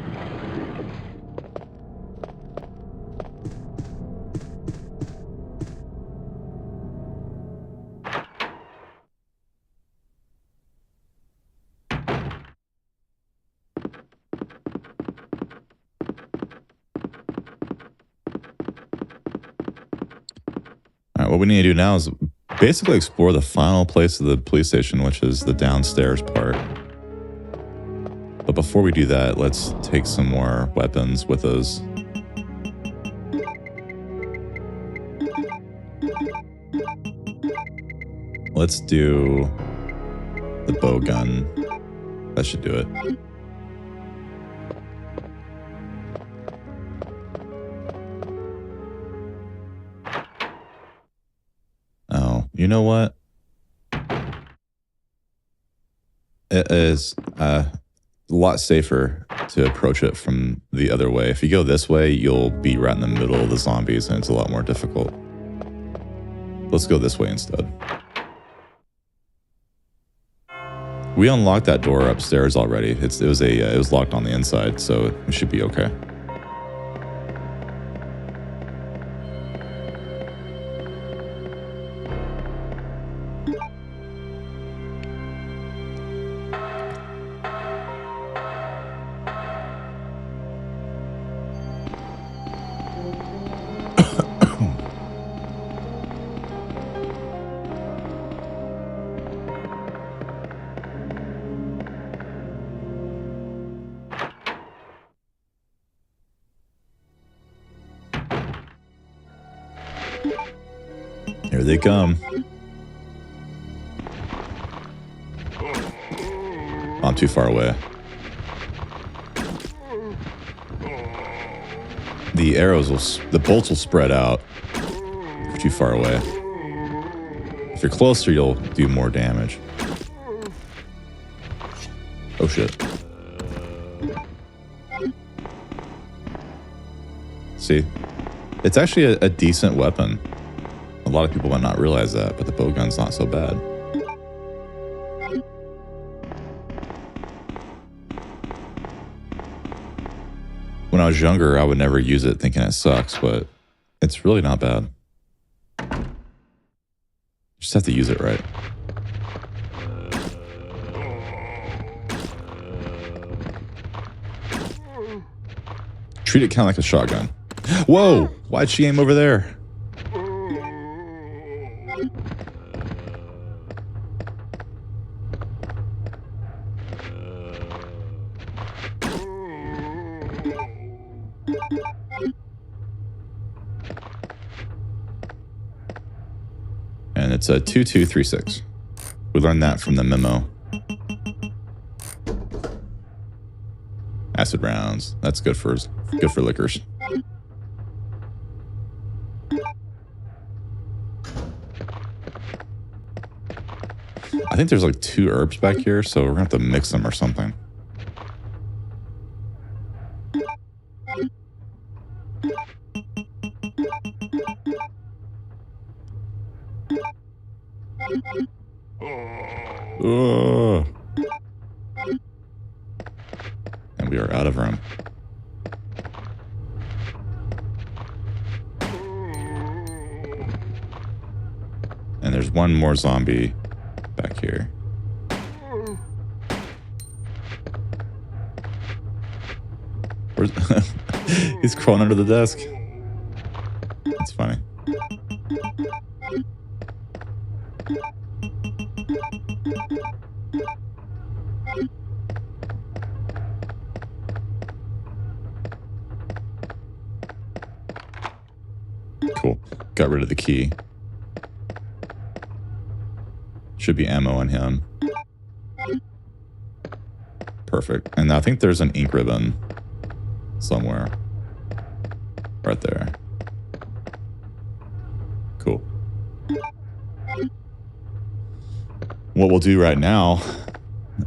What we need to do now is basically explore the final place of the police station, which is the downstairs part. But before we do that, let's take some more weapons with us. Let's do the bow gun. That should do it. Oh, you know what? It is a lot safer to approach it from the other way. If you go this way, you'll be right in the middle of the zombies and it's a lot more difficult. Let's go this way instead. We unlocked that door upstairs already. It was locked on the inside, so it should be okay. Here they come. I'm too far away. The bolts will spread out if you're too far away. If you're closer, you'll do more damage. Oh shit. See? It's actually a decent weapon. A lot of people might not realize that, but the bowgun's not so bad. When I was younger, I would never use it thinking it sucks, but it's really not bad. Just have to use it right. Treat it kind of like a shotgun. Whoa! Why'd she aim over there? And it's a 2236. We learned that from the memo. Acid rounds. That's good for liquors. I think there's like 2 herbs back here, so we're gonna have to mix them or something. Ugh. And we are out of room. And there's one more zombie back here. Where's he's crawling under the desk. That's funny. Cool. Got rid of the key. Should be ammo on him. Perfect. And I think there's an ink ribbon somewhere. Right there. Cool. What we'll do right now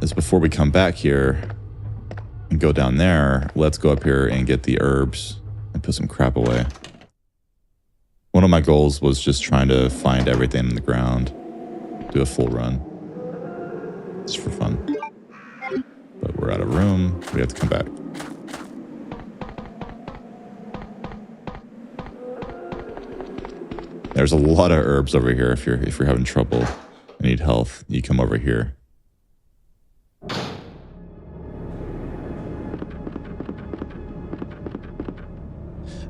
is before we come back here and go down there, let's go up here and get the herbs and put some crap away. One of my goals was just trying to find everything in the ground. Do a full run. Just for fun. But we're out of room. We have to come back. There's a lot of herbs over here. If you're having trouble and need health, you come over here.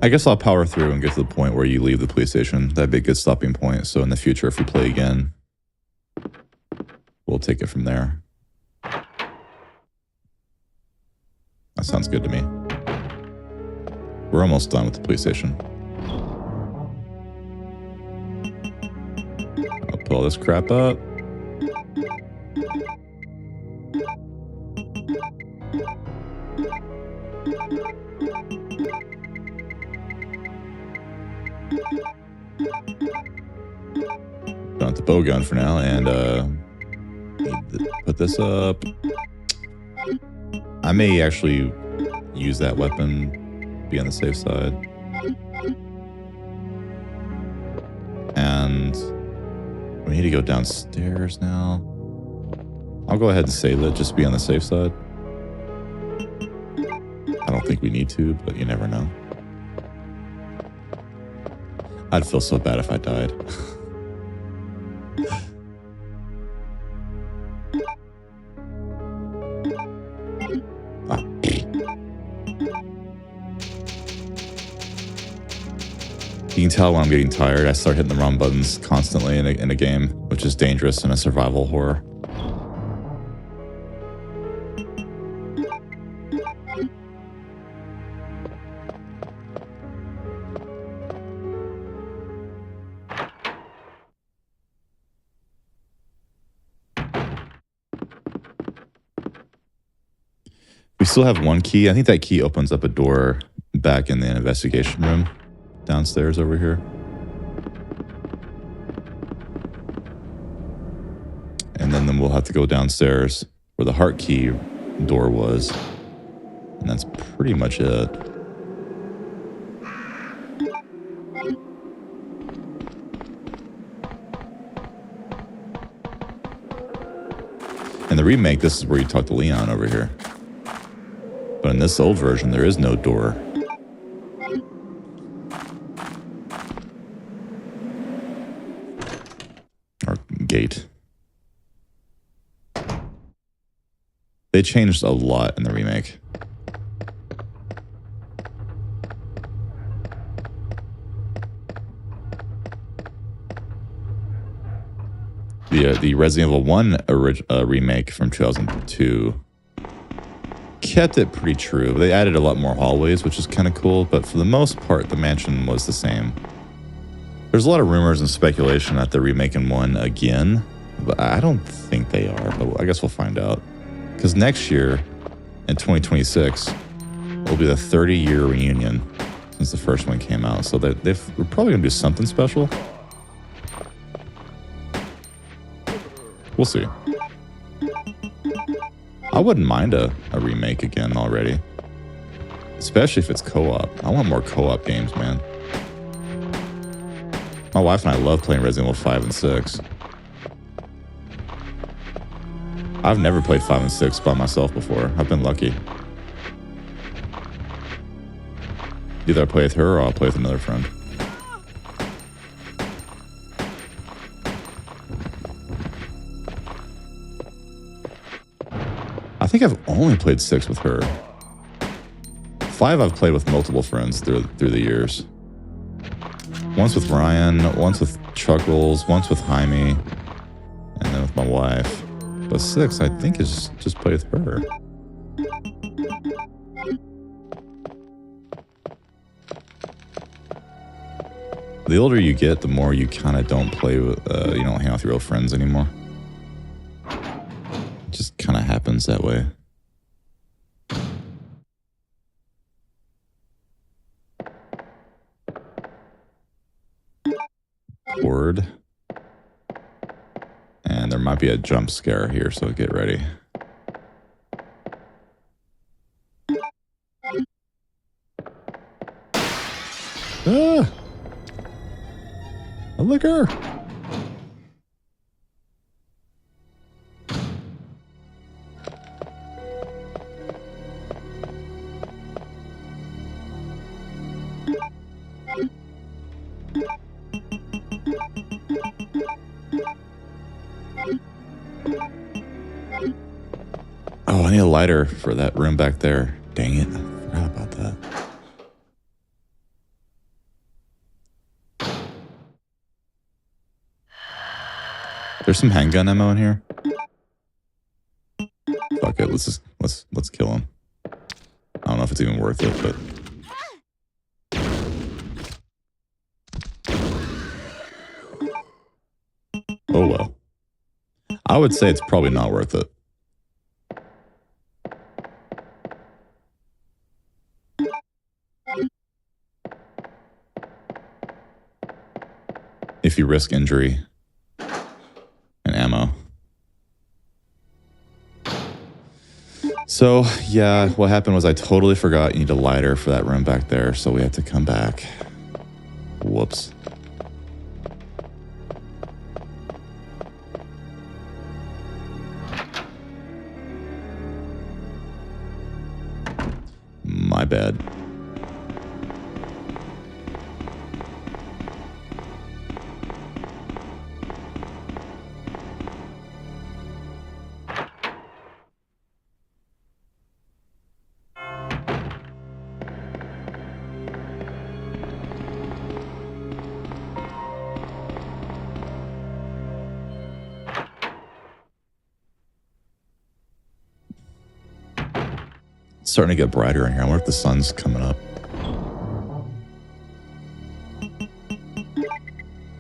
I guess I'll power through and get to the point where you leave the police station. That'd be a good stopping point. So in the future, if we play again, we'll take it from there. That sounds good to me. We're almost done with the police station. I'll pull all this crap up. bow gun for now, and put this up. I may actually use that weapon, be on the safe side. And we need to go downstairs now. I'll go ahead and save it, just be on the safe side. I don't think we need to, but you never know. I'd feel so bad if I died. You can tell when I'm getting tired. I start hitting the wrong buttons constantly in a game, which is dangerous in a survival horror. We still have one key. I think that key opens up a door back in the investigation room downstairs over here. And then we'll have to go downstairs where the heart key door was. And that's pretty much it. In the remake, this is where you talk to Leon over here. But in this old version, there is no door. Or gate. They changed a lot in the remake. The Resident Evil 1 remake from 2002 kept it pretty true. They added a lot more hallways, which is kind of cool, but for the most part, the mansion was the same. There's a lot of rumors and speculation that they're remaking 1 again, but I don't think they are, but I guess we'll find out. Because next year, in 2026, will be the 30-year reunion since the first one came out, so we're probably going to do something special. We'll see. I wouldn't mind a remake again already. Especially if it's co-op. I want more co-op games, man. My wife and I love playing Resident Evil 5 and 6. I've never played 5 and 6 by myself before. I've been lucky. Either I play with her or I'll play with another friend. I think I've only played 6 with her. 5 I've played with multiple friends through the years. Once with Ryan, once with Chuckles, once with Jaime, and then with my wife. But 6 I think is just play with her. The older you get, the more you kind of don't play with, you don't hang out with your real friends anymore. Just kind of happens that way. Cord. And there might be a jump scare here, so get ready. Ah! A liquor! Oh, I need a lighter for that room back there. Dang it. I forgot about that. There's some handgun ammo in here. Fuck it, let's kill him. I don't know if it's even worth it, but oh well. I would say it's probably not worth it. If you risk injury. ammo. So, yeah, what happened was I totally forgot you need a lighter for that room back there, so we had to come back. Whoops. My bad. It's starting to get brighter in here. I wonder if the sun's coming up.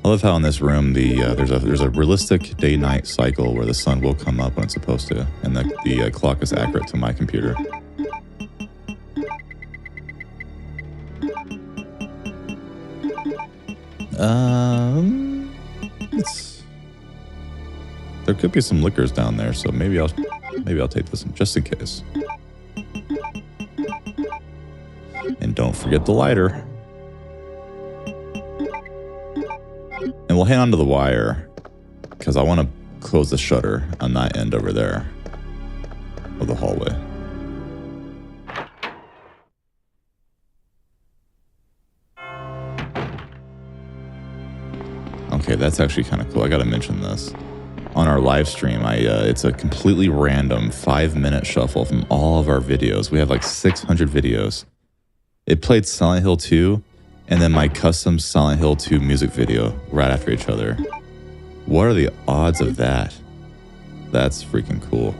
I love how in this room there's a realistic day-night cycle where the sun will come up when it's supposed to, and the clock is accurate to my computer. There could be some liquors down there, so maybe I'll take this one just in case. And don't forget the lighter. And we'll hang on to the wire because I want to close the shutter on that end over there of the hallway. Okay, that's actually kind of cool. I got to mention this. On our live stream, it's a completely random 5-minute shuffle from all of our videos. We have like 600 videos. It played Silent Hill 2 and then my custom Silent Hill 2 music video right after each other. What are the odds of that? That's freaking cool.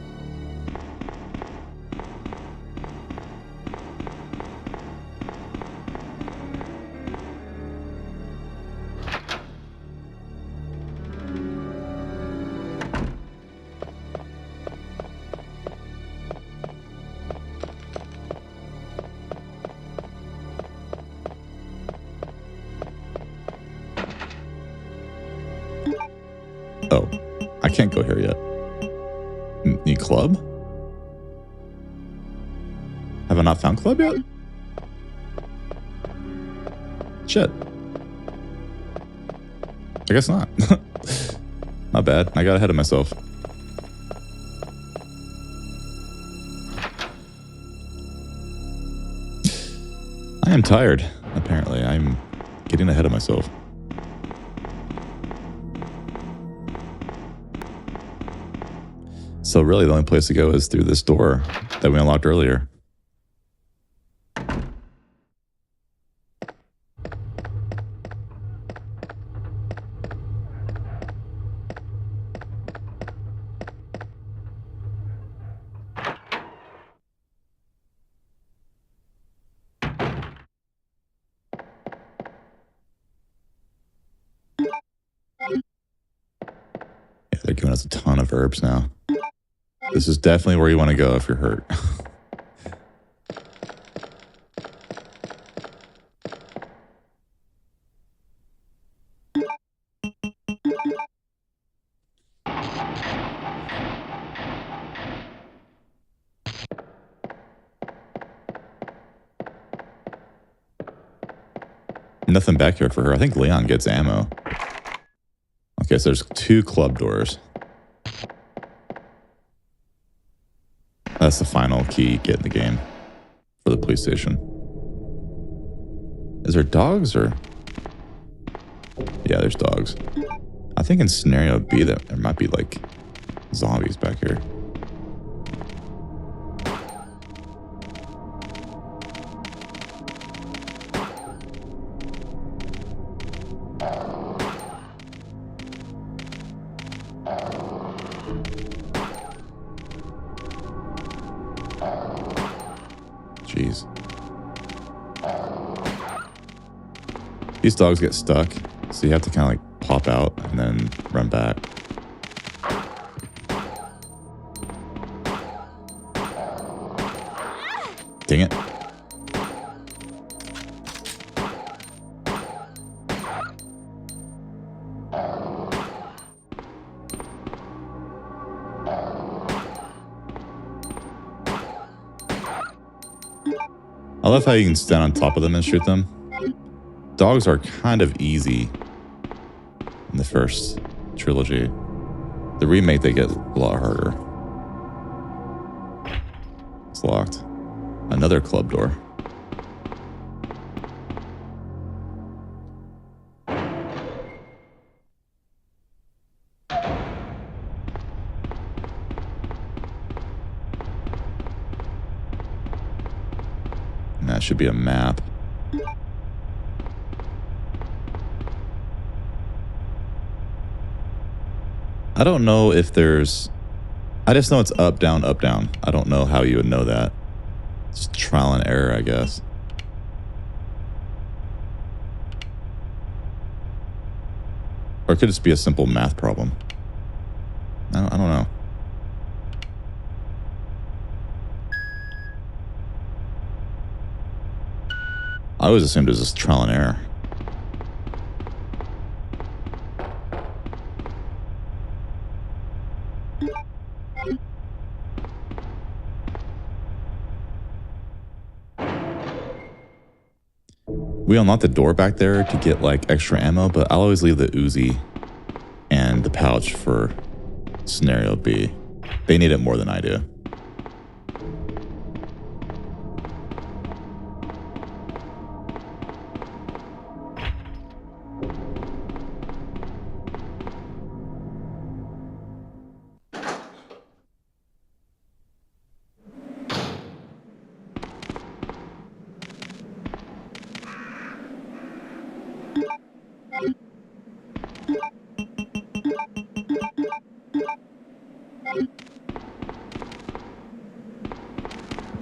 Oh, I can't go here yet. Need club? Have I not found club yet? Shit. I guess not. Not bad. I got ahead of myself. I am tired, apparently. I'm getting ahead of myself. So really the only place to go is through this door that we unlocked earlier. Yeah, they're giving us a ton of herbs now. This is definitely where you want to go if you're hurt. Nothing back here for her. I think Leon gets ammo. Okay, so there's 2 club doors. That's the final key get in the game for the police station. Is there dogs or? Yeah, there's dogs. I think in scenario B that there might be like zombies back here. Jeez. These dogs get stuck, so you have to kind of like pop out and then run back. Dang it. love how you can stand on top of them and shoot them. Dogs are kind of easy in the first trilogy. The remake, they get a lot harder. It's locked. Another club door. And that should be a map. I don't know if there's... I just know it's up, down, up, down. I don't know how you would know that. It's trial and error, I guess. Or it could just be a simple math problem. I don't know. I always assumed it was just trial and error. We unlocked the door back there to get like extra ammo, but I'll always leave the Uzi and the pouch for scenario B. They need it more than I do.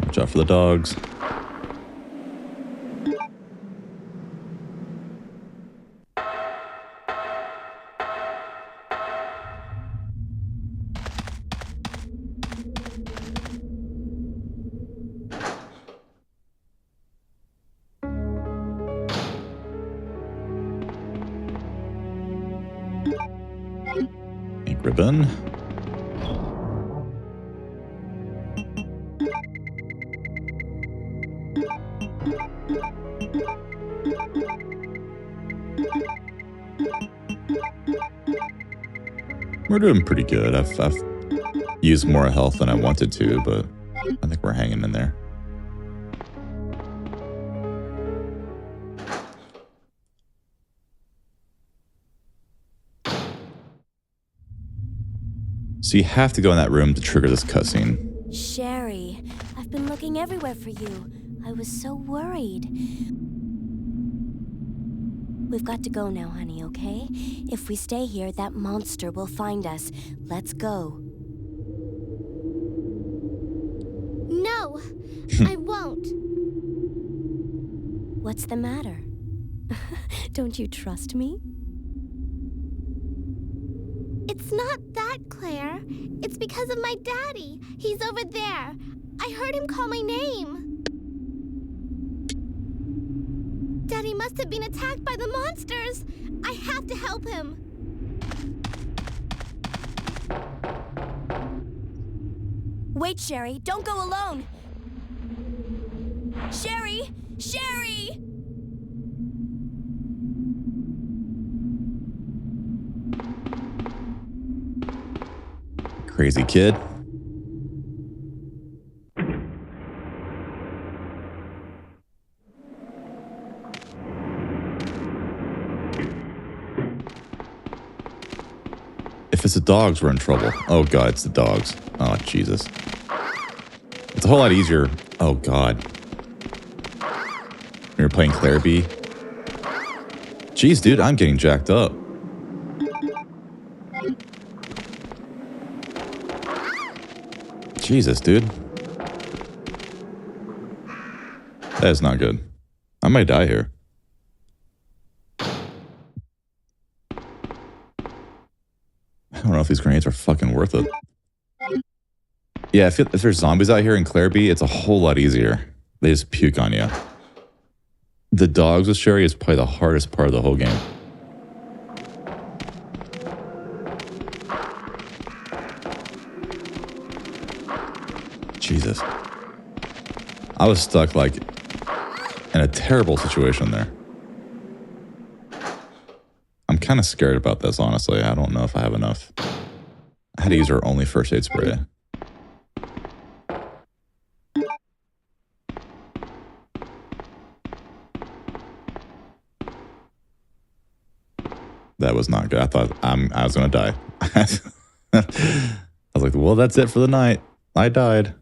Watch out for the dogs. Ink ribbon. We're doing pretty good. I've used more health than I wanted to, but I think we're hanging in there. So you have to go in that room to trigger this cutscene. Sherry, I've been looking everywhere for you. I was so worried. We've got to go now, honey, okay? If we stay here, that monster will find us. Let's go. No, I won't. What's the matter? Don't you trust me? It's not that, Claire. It's because of my daddy. He's over there. I heard him call my name. Daddy must have been attacked by the monsters. I have to help him. Wait, Sherry, don't go alone. Sherry! Sherry! Crazy kid. If it's the dogs, we're in trouble. Oh god, it's the dogs. Oh Jesus. It's a whole lot easier. Oh god. When you're playing Claire B. Jeez, dude, I'm getting jacked up. Jesus, dude. That is not good. I might die here. I don't know if these grenades are fucking worth it. Yeah, if there's zombies out here in Claire B, it's a whole lot easier. They just puke on you. The dogs with Sherry is probably the hardest part of the whole game. Jesus. I was stuck like in a terrible situation there. I'm kind of scared about this, honestly. I don't know if I have enough. I had to use our only first aid spray. That was not good. I thought I was going to die. I was like, well, that's it for the night. I died.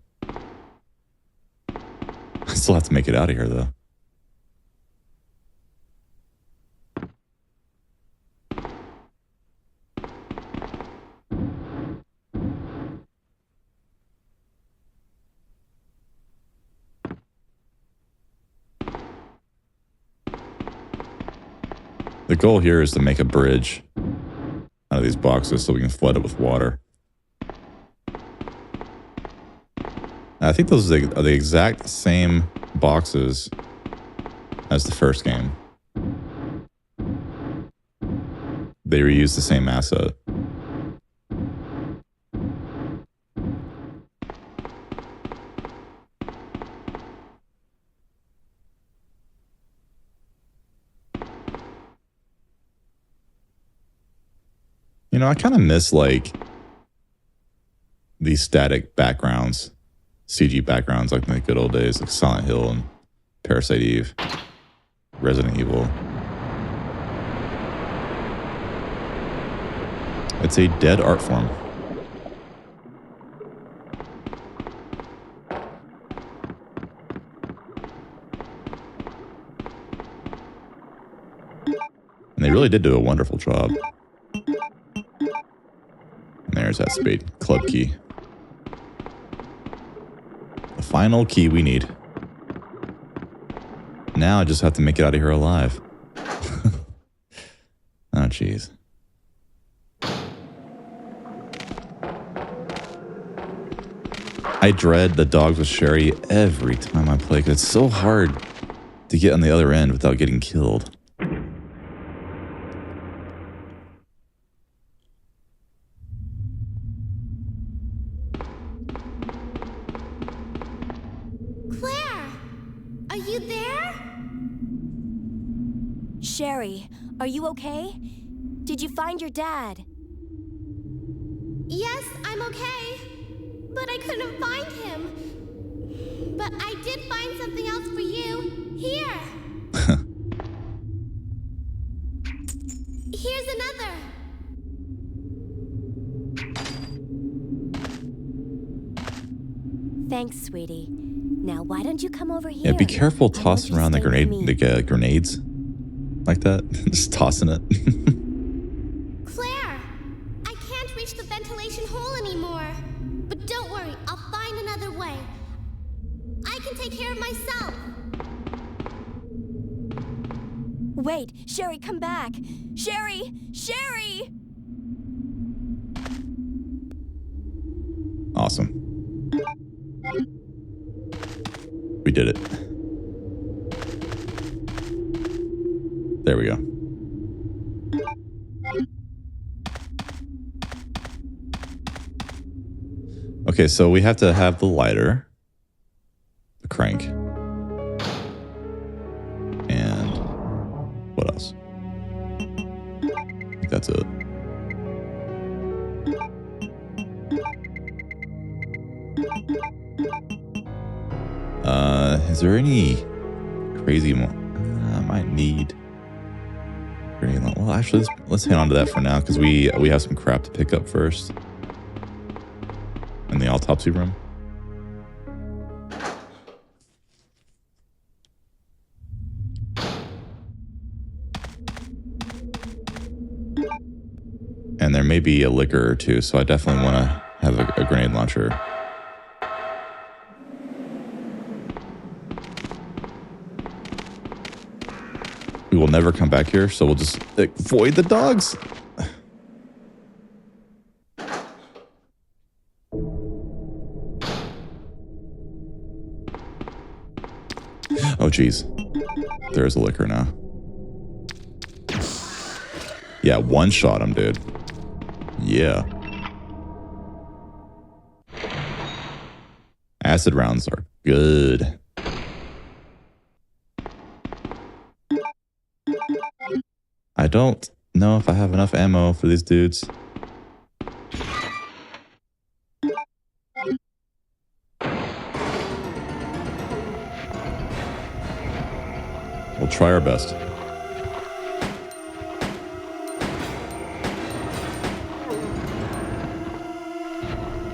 I still have to make it out of here, though. The goal here is to make a bridge out of these boxes so we can flood it with water. I think those are the exact same boxes as the first game. They reuse the same asset. You know, I kind of miss, like, these static backgrounds, CG backgrounds, like in the good old days, like Silent Hill and Parasite Eve, Resident Evil. It's a dead art form. And they really did do a wonderful job. There's that spade club key. The final key we need. Now I just have to make it out of here alive. Oh, jeez. I dread the dogs with Sherry every time I play, because it's so hard to get on the other end without getting killed. Sherry, are you okay? Did you find your dad? Yes, I'm okay. But I couldn't find him. But I did find something else for you. Here. Here's another. Thanks, sweetie. Now, why don't you come over here? Yeah, be careful tossing around the grenades like that. Just tossing it. Claire, I can't reach the ventilation hole anymore. But don't worry, I'll find another way. I can take care of myself. Wait, Sherry, come back. Sherry! Sherry! Awesome. We did it. There we go. Okay, so we have to have the lighter, the crank, and what else? I think that's it. Is there any crazy one? I might need grenade launcher. Well, actually, let's hang on to that for now, because we have some crap to pick up first in the autopsy room. And there may be a liquor or two, so I definitely want to have a grenade launcher. We will never come back here, so we'll just avoid the dogs. Oh, geez. There is a liquor now. Yeah, one shot him, dude. Yeah. Acid rounds are good. I don't know if I have enough ammo for these dudes. We'll try our best.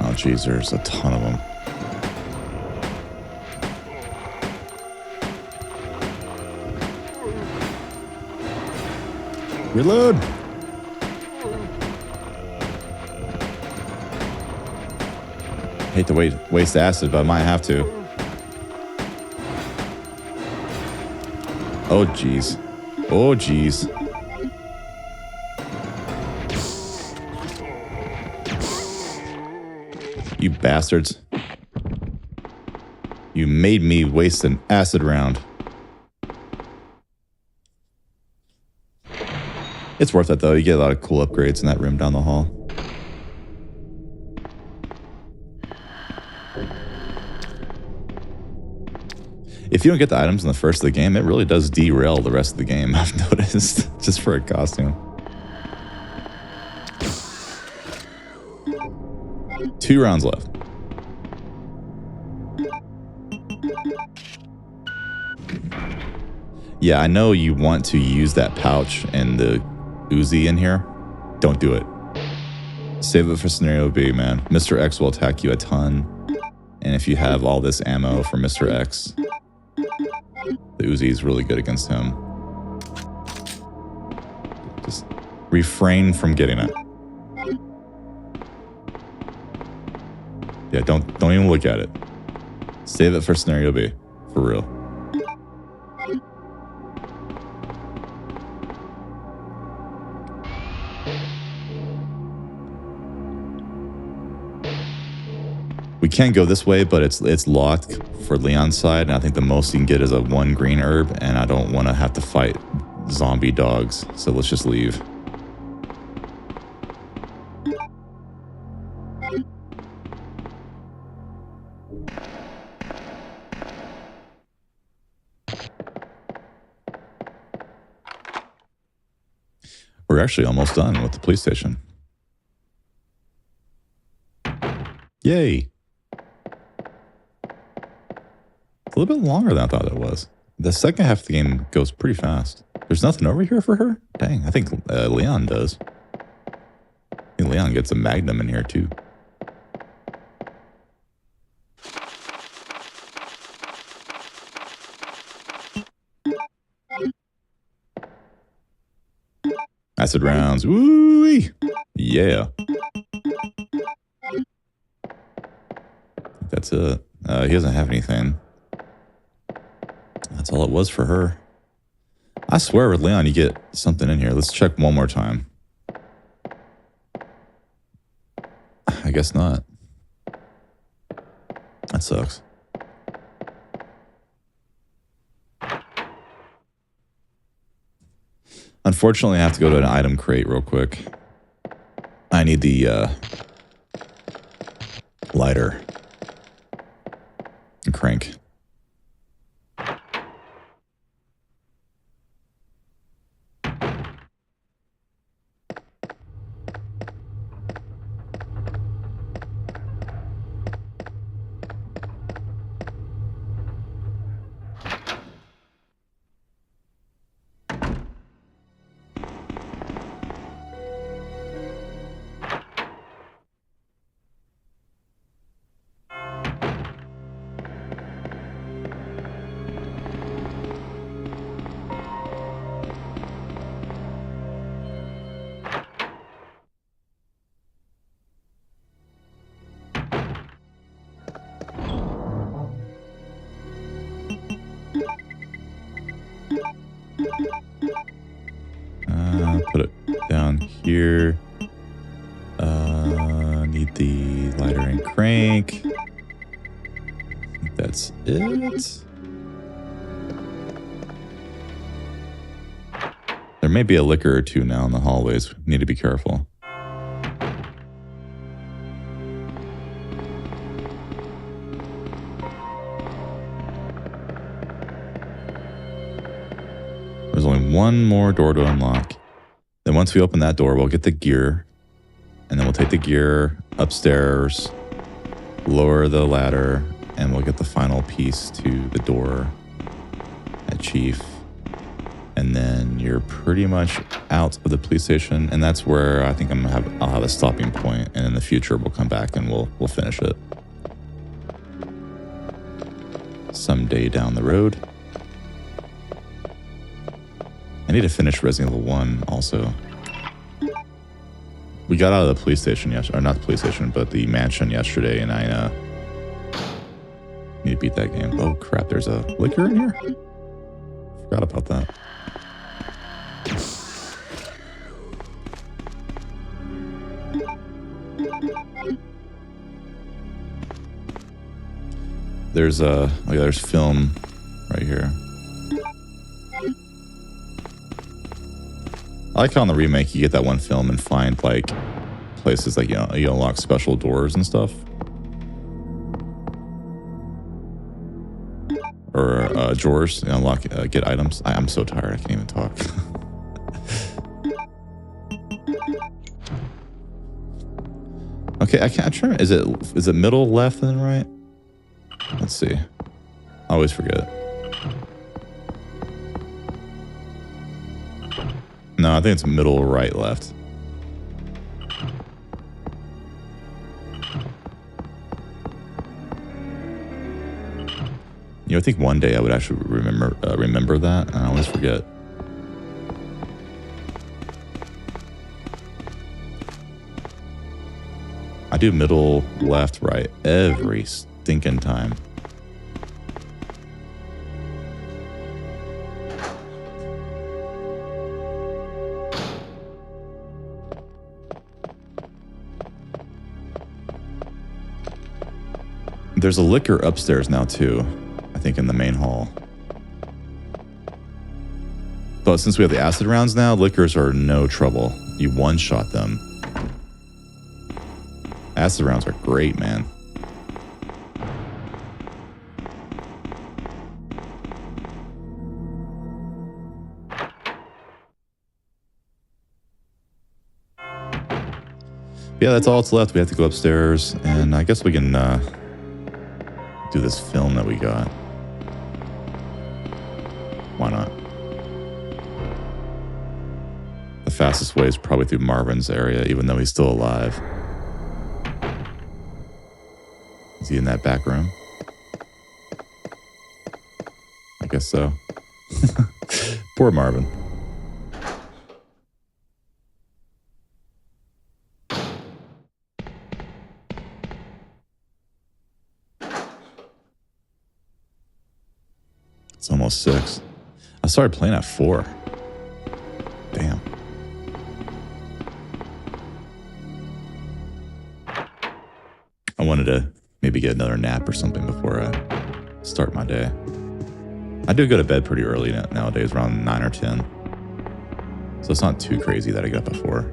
Oh, geez, there's a ton of them. Reload! Hate to waste acid, but I might have to. Oh, jeez. Oh, jeez. You bastards. You made me waste an acid round. It's worth it, though. You get a lot of cool upgrades in that room down the hall. If you don't get the items in the first of the game, it really does derail the rest of the game, I've noticed, just for a costume. 2 rounds left. Yeah, I know you want to use that pouch and the Uzi in here. Don't do it. Save it for scenario B, man. Mr. X will attack you a ton. And if you have all this ammo for Mr. X, the Uzi is really good against him. Just refrain from getting it. Yeah, don't even look at it. Save it for scenario B. For real. We can go this way, but it's locked for Leon's side, and I think the most you can get is a 1 green herb, and I don't want to have to fight zombie dogs, so let's just leave. We're actually almost done with the police station. Yay! It's a little bit longer than I thought it was. The second half of the game goes pretty fast. There's nothing over here for her? Dang, I think Leon does. I think Leon gets a magnum in here too. Acid rounds. Woo-wee! Yeah. That's it. He doesn't have anything. That's all it was for her. I swear with Leon, you get something in here. Let's check one more time. I guess not. That sucks. Unfortunately, I have to go to an item crate real quick. I need the lighter and crank. Put it down here. Need the lighter and crank. I think that's it. There may be a liquor or two now in the hallways. Need to be careful. There's only one more door to unlock. once we open that door, we'll get the gear, and then we'll take the gear upstairs, lower the ladder, and we'll get the final piece to the door at Chief. And then you're pretty much out of the police station, and that's where I think I'll have a stopping point, and in the future we'll come back and we'll finish it someday down the road. I need to finish Resident Evil 1 also. We got out of the police station yesterday, or not the police station, but the mansion yesterday, and I need to beat that game. Oh crap, there's a liquor in here? Forgot about that. There's film right here. I like how on the remake you get that one film and find like places like, you know, you unlock special doors and stuff. Or drawers, you unlock, get items. I'm so tired, I can't even talk. Okay, I can't try. Is it middle, left, and right? Let's see. I always forget. No, I think it's middle, right, left. You know, I think one day I would actually remember that, and I always forget. I do middle, left, right every stinking time. There's a liquor upstairs now too, I think in the main hall. But since we have the acid rounds now, liquors are no trouble. You one-shot them. Acid rounds are great, man. Yeah, that's all that's left. We have to go upstairs, and I guess we can do this film that we got. Why not? The fastest way is probably through Marvin's area, even though he's still alive. Is he in that back room? I guess so. Poor Marvin. It's almost 6. I started playing at 4. Damn. I wanted to maybe get another nap or something before I start my day. I do go to bed pretty early nowadays, around 9 or 10. So it's not too crazy that I get up at 4.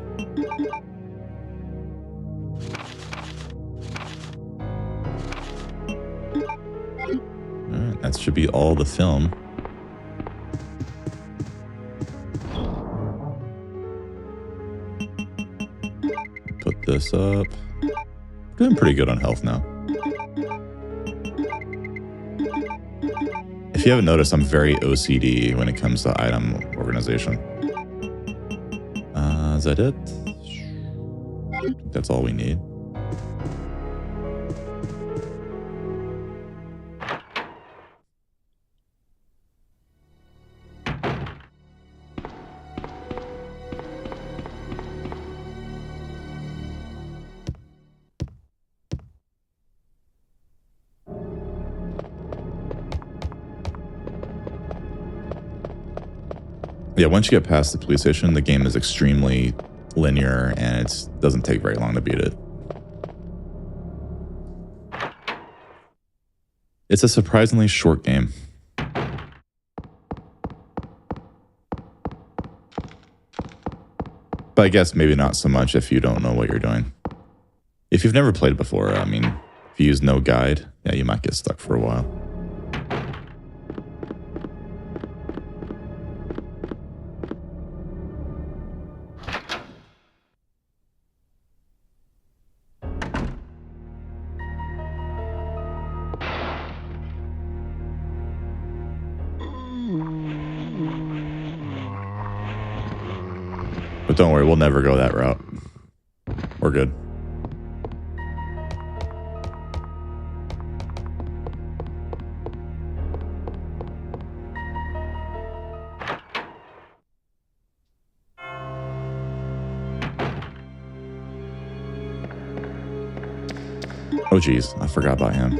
Alright, that should be all the film. Put this up. Doing pretty good on health now. If you haven't noticed, I'm very OCD when it comes to item organization. Is that it? I think that's all we need. Yeah, once you get past the police station, the game is extremely linear and it doesn't take very long to beat it. It's a surprisingly short game. But I guess maybe not so much if you don't know what you're doing. If you've never played before, I mean, if you use no guide, yeah, you might get stuck for a while. Don't worry, we'll never go that route. We're good. Oh geez, I forgot about him.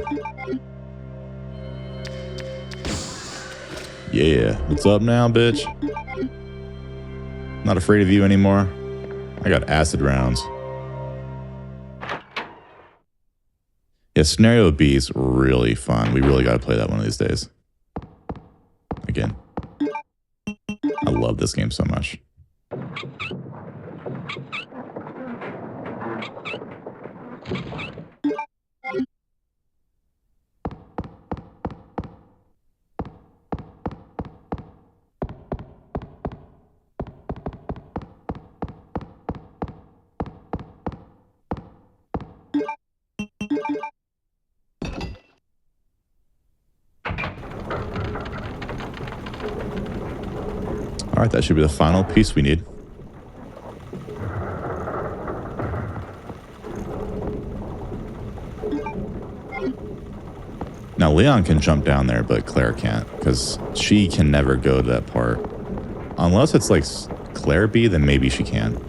Yeah, what's up now, bitch? Not afraid of you anymore. I got acid rounds. Yeah, Scenario B is really fun. We really got to play that one of these days. Again, I love this game so much. All right, that should be the final piece we need. Now, Leon can jump down there, but Claire can't, because she can never go to that part. Unless it's like Claire B, then maybe she can.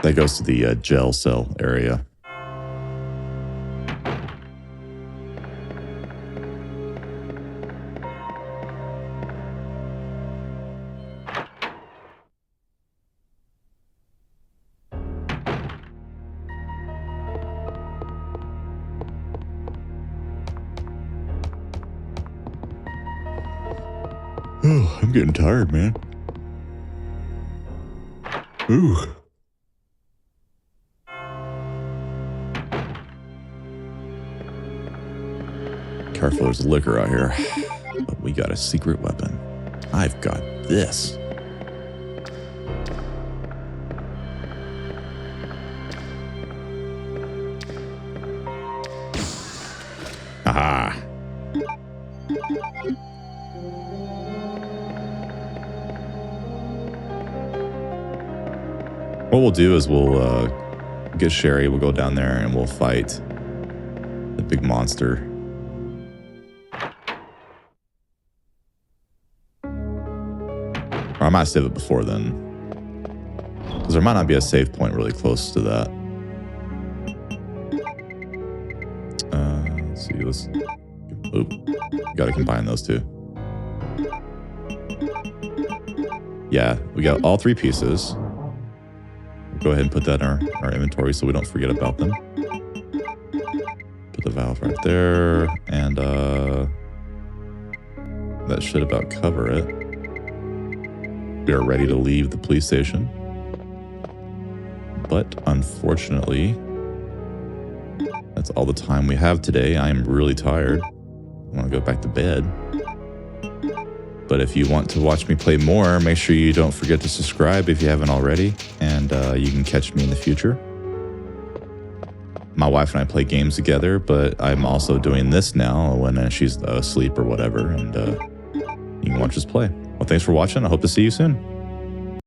That goes to the gel cell area. Oh, I'm getting tired, man. Ooh. Careful, there's liquor out here. But we got a secret weapon. I've got this. Aha. What we'll do is we'll get Sherry, we'll go down there and we'll fight the big monster. Or I might save it before then. Because there might not be a save point really close to that. Let's see, let's... Oop. Gotta combine those two. Yeah, we got all three pieces. Go ahead and put that in our inventory so we don't forget about them. Put the valve right there, and that should about cover it. We are ready to leave the police station. But unfortunately, that's all the time we have today. I am really tired. I want to go back to bed. But if you want to watch me play more, make sure you don't forget to subscribe if you haven't already, and you can catch me in the future. My wife and I play games together, but I'm also doing this now when she's asleep or whatever, and you can watch us play. Well, thanks for watching. I hope to see you soon.